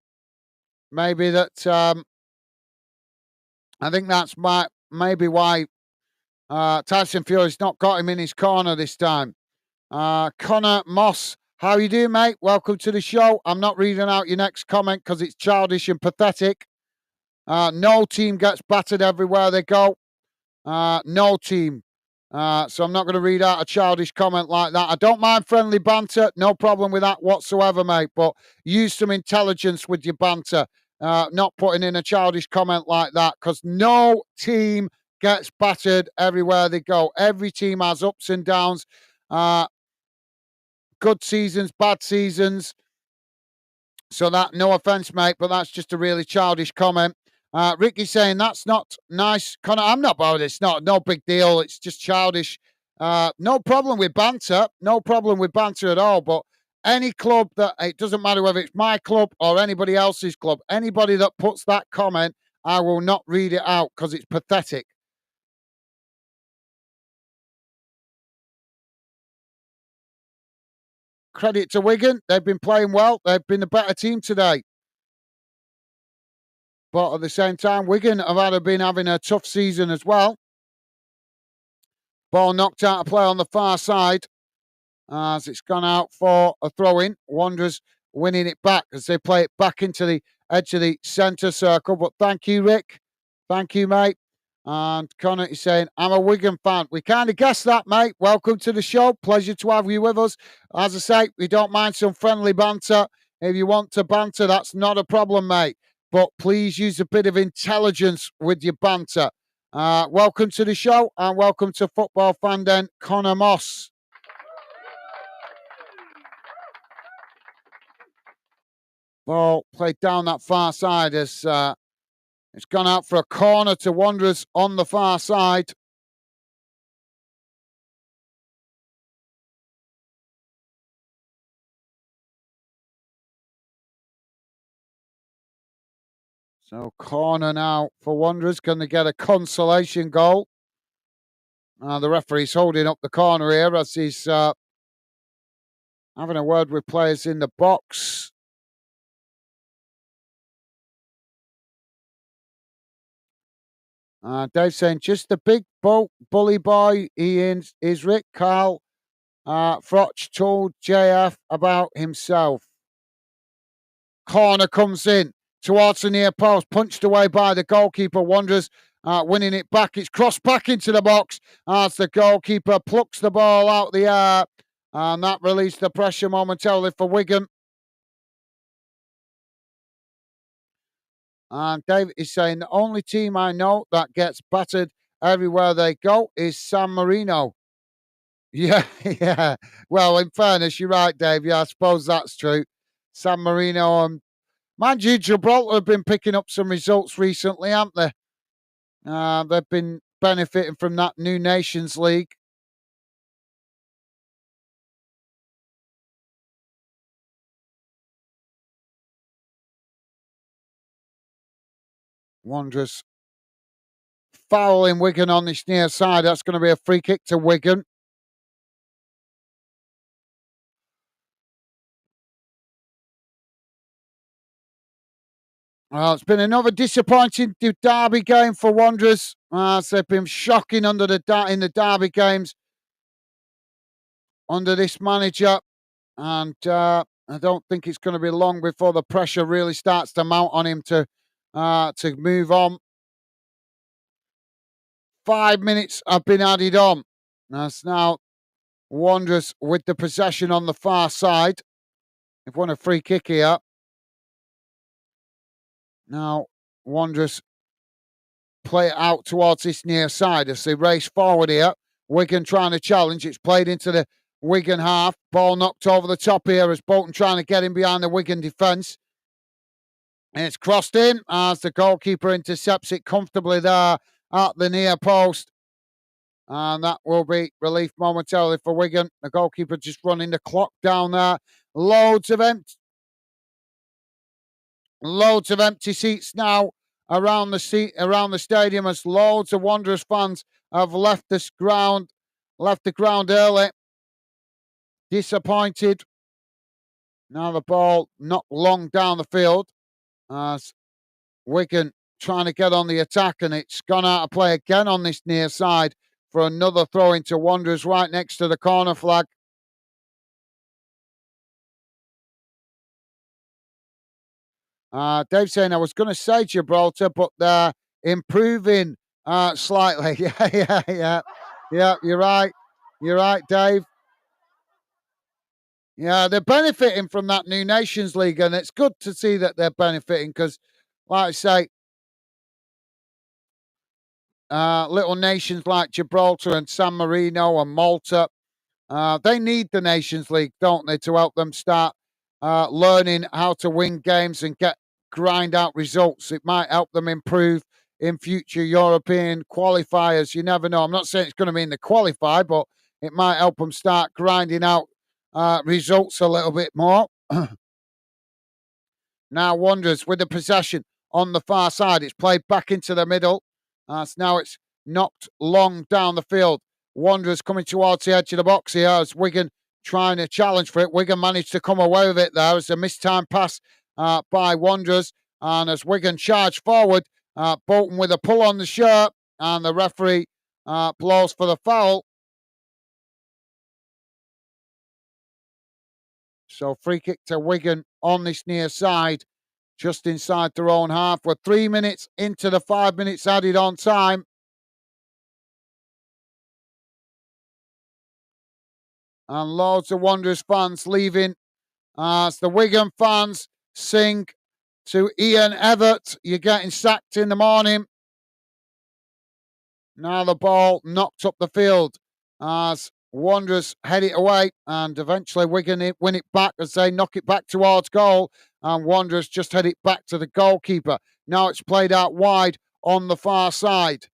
Maybe that. I think that's maybe why Tyson Fury's not got him in his corner this time. Connor Moss, how you doing, mate? Welcome to the show. I'm not reading out your next comment because it's childish and pathetic. No team gets battered everywhere they go. No team. So I'm not going to read out a childish comment like that. I don't mind friendly banter. No problem with that whatsoever, mate. But use some intelligence with your banter. Not putting in a childish comment like that, because no team gets battered everywhere they go. Every team has ups and downs. Good seasons, bad seasons. So that, no offense, mate, but that's just a really childish comment. Ricky's saying that's not nice. Connor, I'm not bothered. It's no big deal. It's just childish. No problem with banter. No problem with banter at all. But any club that, it doesn't matter whether it's my club or anybody else's club, anybody that puts that comment, I will not read it out because it's pathetic. Credit to Wigan. They've been playing well. They've been the better team today. But at the same time, Wigan have been having a tough season as well. Ball knocked out of play on the far side as it's gone out for a throw-in. Wanderers winning it back as they play it back into the edge of the centre circle. But thank you, Rick. Thank you, mate. And Connor is saying, I'm a Wigan fan. We kind of guessed that, mate. Welcome to the show. Pleasure to have you with us. As I say, we don't mind some friendly banter. If you want to banter, that's not a problem, mate. But please use a bit of intelligence with your banter. Welcome to the show and welcome to Football Fan Den, Connor Moss. Ball played down that far side as it's gone out for a corner to Wanderers on the far side. So corner now for Wanderers. Can they get a consolation goal? The referee's holding up the corner here as he's having a word with players in the box. Dave saying, just the big bully boy he is Rick. Carl Froch told JF about himself. Corner comes in towards the near post, punched away by the goalkeeper. Wanderers winning it back. It's crossed back into the box as the goalkeeper plucks the ball out the air. And that released the pressure momentarily for Wigan. And David is saying, the only team I know that gets battered everywhere they go is San Marino. Yeah, yeah. Well, in fairness, you're right, Dave. Yeah, I suppose that's true. San Marino and mind you, Gibraltar have been picking up some results recently, haven't they? They've been benefiting from that new Nations League. Wanderers fouling Wigan on this near side. That's going to be a free kick to Wigan. Well, it's been another disappointing derby game for Wanderers. They've been shocking in the derby games under this manager, and I don't think it's going to be long before the pressure really starts to mount on him to move on. 5 minutes have been added on. That's now Wanderers with the possession on the far side. They've won a free kick here. Now Wanderers play it out towards this near side as they race forward here. Wigan trying to challenge. It's played into the Wigan half. Ball knocked over the top here as Bolton trying to get in behind the Wigan defence. And it's crossed in as the goalkeeper intercepts it comfortably there at the near post. And that will be relief momentarily for Wigan. The goalkeeper just running the clock down there. Loads of empty seats now around the stadium as loads of Wanderers fans have left the ground early. Disappointed. Now the ball not long down the field as Wigan trying to get on the attack, and it's gone out of play again on this near side for another throw into Wanderers right next to the corner flag. Dave saying I was going to say Gibraltar, but they're improving slightly. Yeah. You're right, Dave. Yeah, they're benefiting from that new Nations League, and it's good to see that they're benefiting because, like I say, little nations like Gibraltar and San Marino and Malta, they need the Nations League, don't they, to help them start learning how to win games and grind out results. It might help them improve in future European qualifiers. You never know. I'm not saying it's going to mean they qualify, but it might help them start grinding out results a little bit more. Now Wanderers with the possession on the far side. It's played back into the middle. So now it's knocked long down the field. Wanderers coming towards the edge of the box here as Wigan trying to challenge for it. Wigan managed to come away with it there as a mistimed pass by Wanderers. And as Wigan charge forward, Bolton with a pull on the shirt, and the referee blows for the foul. So free kick to Wigan on this near side, just inside their own half. We're 3 minutes into the 5 minutes added on time. And loads of Wanderers fans leaving as the Wigan fans sing to Ian Everett, "You're getting sacked in the morning." Now the ball knocked up the field as Wanderers head it away, and eventually Wigan win it back as they knock it back towards goal, and Wanderers just head it back to the goalkeeper. Now it's played out wide on the far side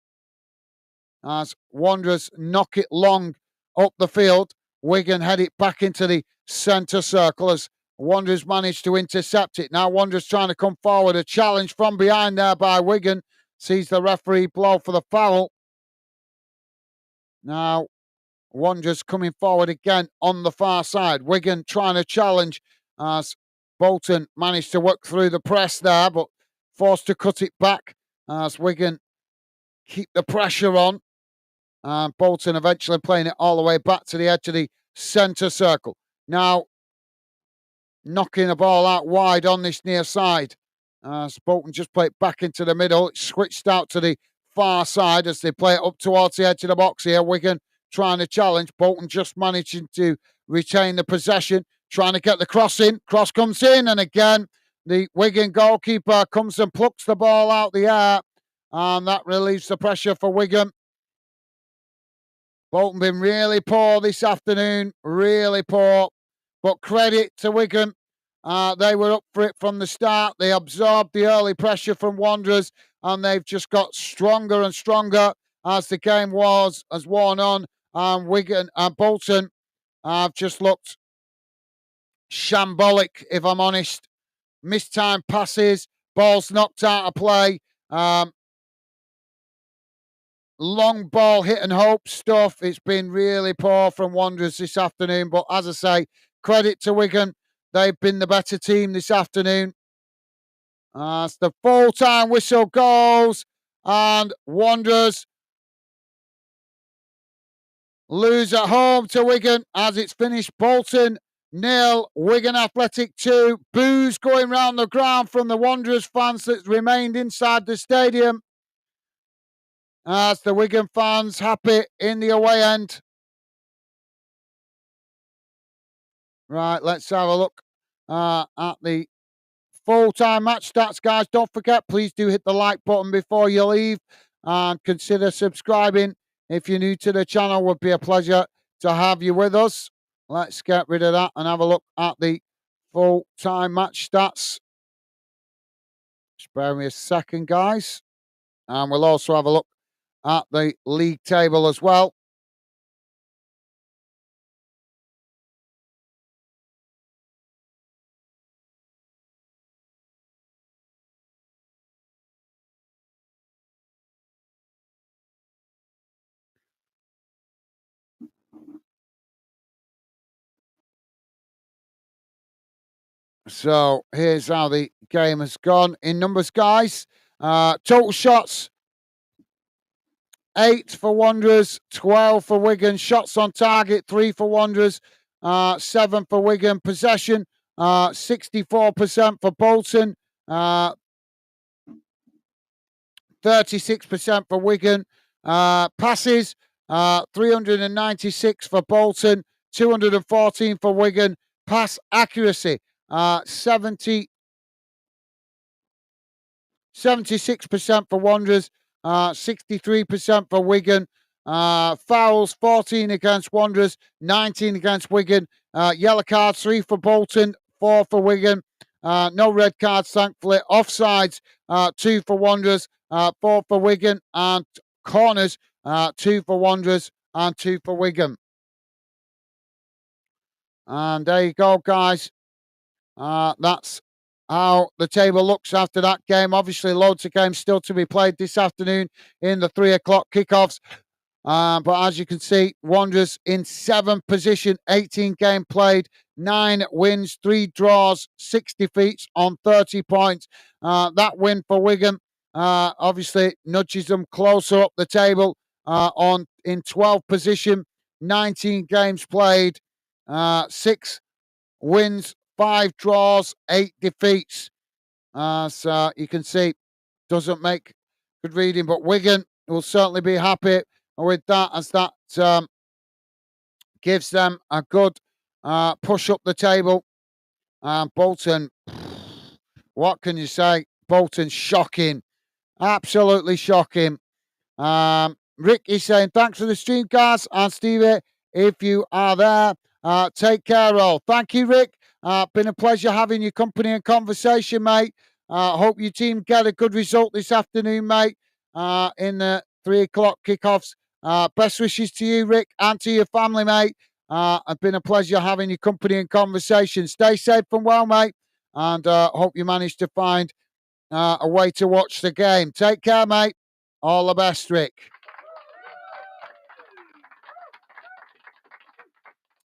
as Wanderers knock it long up the field. Wigan head it back into the centre circle as Wanderers managed to intercept it. Now Wanderers trying to come forward. A challenge from behind there by Wigan. Sees the referee blow for the foul. Now Wanderers coming forward again on the far side. Wigan trying to challenge as Bolton managed to work through the press there, but forced to cut it back as Wigan keep the pressure on. And Bolton eventually playing it all the way back to the edge of the centre circle. Now knocking the ball out wide on this near side. Bolton just play it back into the middle. It's switched out to the far side as they play it up towards the edge of the box here. Wigan trying to challenge. Bolton just managing to retain the possession, trying to get the cross in. Cross comes in, and again, the Wigan goalkeeper comes and plucks the ball out the air, and that relieves the pressure for Wigan. Bolton been really poor this afternoon, really poor, but credit to Wigan. They were up for it from the start. They absorbed the early pressure from Wanderers, and they've just got stronger and stronger as the game has worn on. Wigan and Bolton have just looked shambolic, if I'm honest. Mistimed passes, balls knocked out of play, long ball hit and hope stuff. It's been really poor from Wanderers this afternoon, but as I say, credit to Wigan. They've been the better team this afternoon. As the full-time whistle goes, and Wanderers lose at home to Wigan as it's finished. Bolton 0, Wigan Athletic 2. Boos going round the ground from the Wanderers fans that remained inside the stadium. As the Wigan fans happy in the away end. Right, let's have a look at the full-time match stats, guys. Don't forget, please do hit the like button before you leave and consider subscribing. If you're new to the channel, would be a pleasure to have you with us. Let's get rid of that and have a look at the full-time match stats. Spare me a second, guys. And we'll also have a look at the league table as well. So here's how the game has gone in numbers, guys. Total shots, 8 for Wanderers, 12 for Wigan. Shots on target, 3 for Wanderers, 7 for Wigan. Possession, 64% for Bolton, 36% for Wigan. Passes, 396 for Bolton, 214 for Wigan. Pass accuracy, 76% for Wanderers, 63% for Wigan. Fouls, 14 against Wanderers, 19 against Wigan. Yellow cards, 3 for Bolton, 4 for Wigan. No red cards, thankfully. Offsides, 2 for Wanderers, 4 for Wigan. And corners, 2 for Wanderers and 2 for Wigan. And there you go, guys. That's how the table looks after that game. Obviously, loads of games still to be played this afternoon in the 3 o'clock kickoffs. But as you can see, Wanderers in 7th position, 18 game played, 9 wins, 3 draws, 6 defeats on 30 points. That win for Wigan obviously nudges them closer up the table in 12th position, 19 games played, 6 wins, 5 draws, 8 defeats. So you can see, doesn't make good reading, but Wigan will certainly be happy with that, as that gives them a good push up the table. Bolton, what can you say? Bolton shocking, absolutely shocking. Rick is saying, thanks for the stream, guys. And Stevie, if you are there, take care all. Thank you, Rick. Been a pleasure having your company and conversation, mate. Hope your team get a good result this afternoon, mate, in the 3 o'clock kickoffs. Best wishes to you, Rick, and to your family, mate. It's been a pleasure having your company and conversation. Stay safe and well, mate, and hope you manage to find a way to watch the game. Take care, mate. All the best, Rick.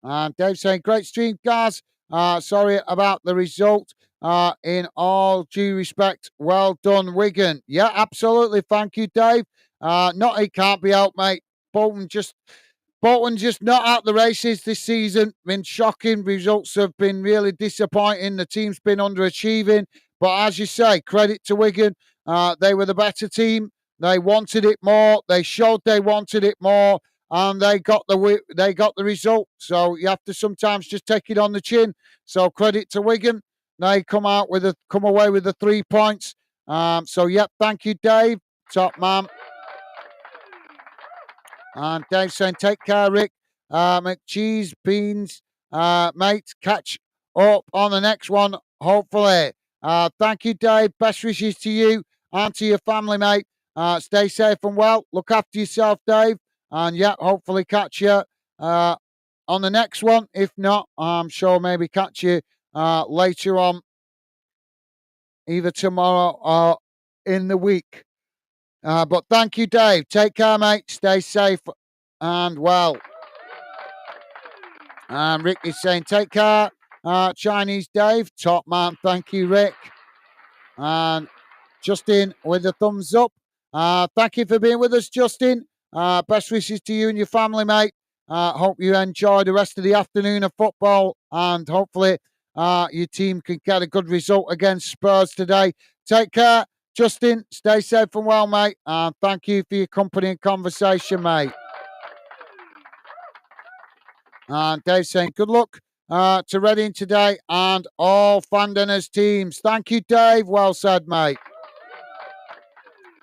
And Dave saying, great stream, guys. Sorry about the result. In all due respect, well done, Wigan. Yeah, absolutely. Thank you, Dave. It can't be out, mate. Bolton just not out the races this season. Been shocking. Results have been really disappointing. The team's been underachieving. But as you say, credit to Wigan. They were the better team. They wanted it more. They showed they wanted it more, and they got the result. So you have to sometimes just take it on the chin. So credit to Wigan. They come away with the 3 points. So yep, thank you, Dave. Top man. And Dave saying, take care, Rick. McCheese Beans, mate, catch up on the next one, hopefully. Thank you, Dave. Best wishes to you and to your family, mate. Stay safe and well. Look after yourself, Dave. And yeah, hopefully catch you on the next one. If not, I'm sure maybe catch you later on, either tomorrow or in the week. But thank you, Dave. Take care, mate. Stay safe and well. Rick is saying, take care, Chinese Dave. Top man. Thank you, Rick. And Justin with a thumbs up. Thank you for being with us, Justin. Best wishes to you and your family, mate. Hope you enjoy the rest of the afternoon of football, and hopefully your team can get a good result against Spurs today. Take care, Justin. Stay safe and well, mate. And thank you for your company and conversation, mate. And Dave saying good luck to Reading today and all Fandeners teams. Thank you, Dave. Well said, mate.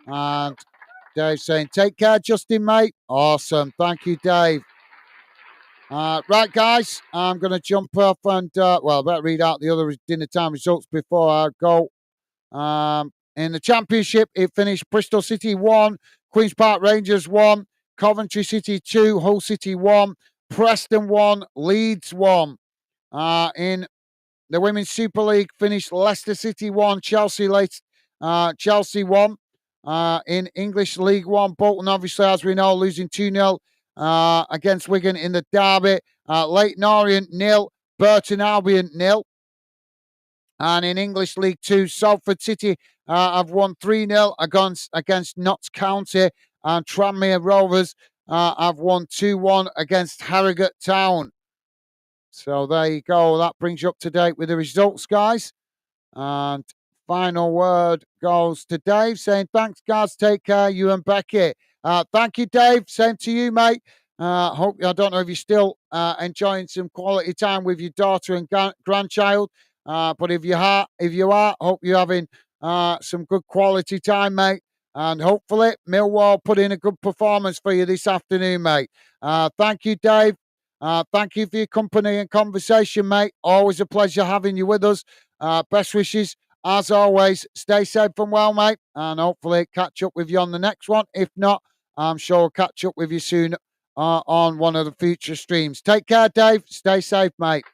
And Dave saying, take care, Justin, mate. Awesome. Thank you, Dave. Right, guys, I'm going to jump off and, I better read out the other dinner time results before I go. In the Championship, it finished Bristol City 1, Queen's Park Rangers 1, Coventry City 2, Hull City 1, Preston 1, Leeds 1. In the Women's Super League, finished Leicester City 1, Chelsea 1. In English League One, Bolton, obviously, as we know, losing 2-0 against Wigan in the derby. Leyton Orient 0, Burton Albion 0. And in English League Two, Salford City have won 3-0 against Notts County, and Tranmere Rovers have won 2-1 against Harrogate Town. So there you go. That brings you up to date with the results, guys. And final word goes to Dave, saying, thanks, guys. Take care, you and Becky. Thank you, Dave. Same to you, mate. I don't know if you're still enjoying some quality time with your daughter and grandchild. But if you are, hope you're having some good quality time, mate. And hopefully Millwall put in a good performance for you this afternoon, mate. Thank you, Dave. Thank you for your company and conversation, mate. Always a pleasure having you with us. Best wishes, as always. Stay safe and well, mate. And hopefully catch up with you on the next one. If not, I'm sure I'll catch up with you soon on one of the future streams. Take care, Dave. Stay safe, mate.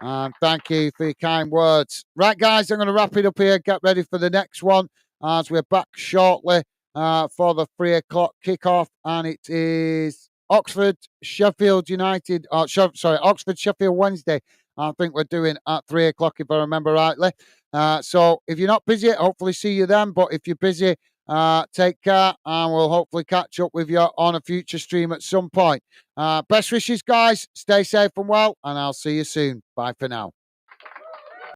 And thank you for your kind words. Right, guys, I'm going to wrap it up here. Get ready for the next one as we're back shortly for the 3 o'clock kickoff. And it is Oxford, Sheffield United. Oxford, Sheffield Wednesday. I think we're doing at 3 o'clock, if I remember rightly. So if you're not busy, hopefully see you then. But if you're busy, take care, and we'll hopefully catch up with you on a future stream at some point. Best wishes, guys. Stay safe and well, and I'll see you soon. Bye for now.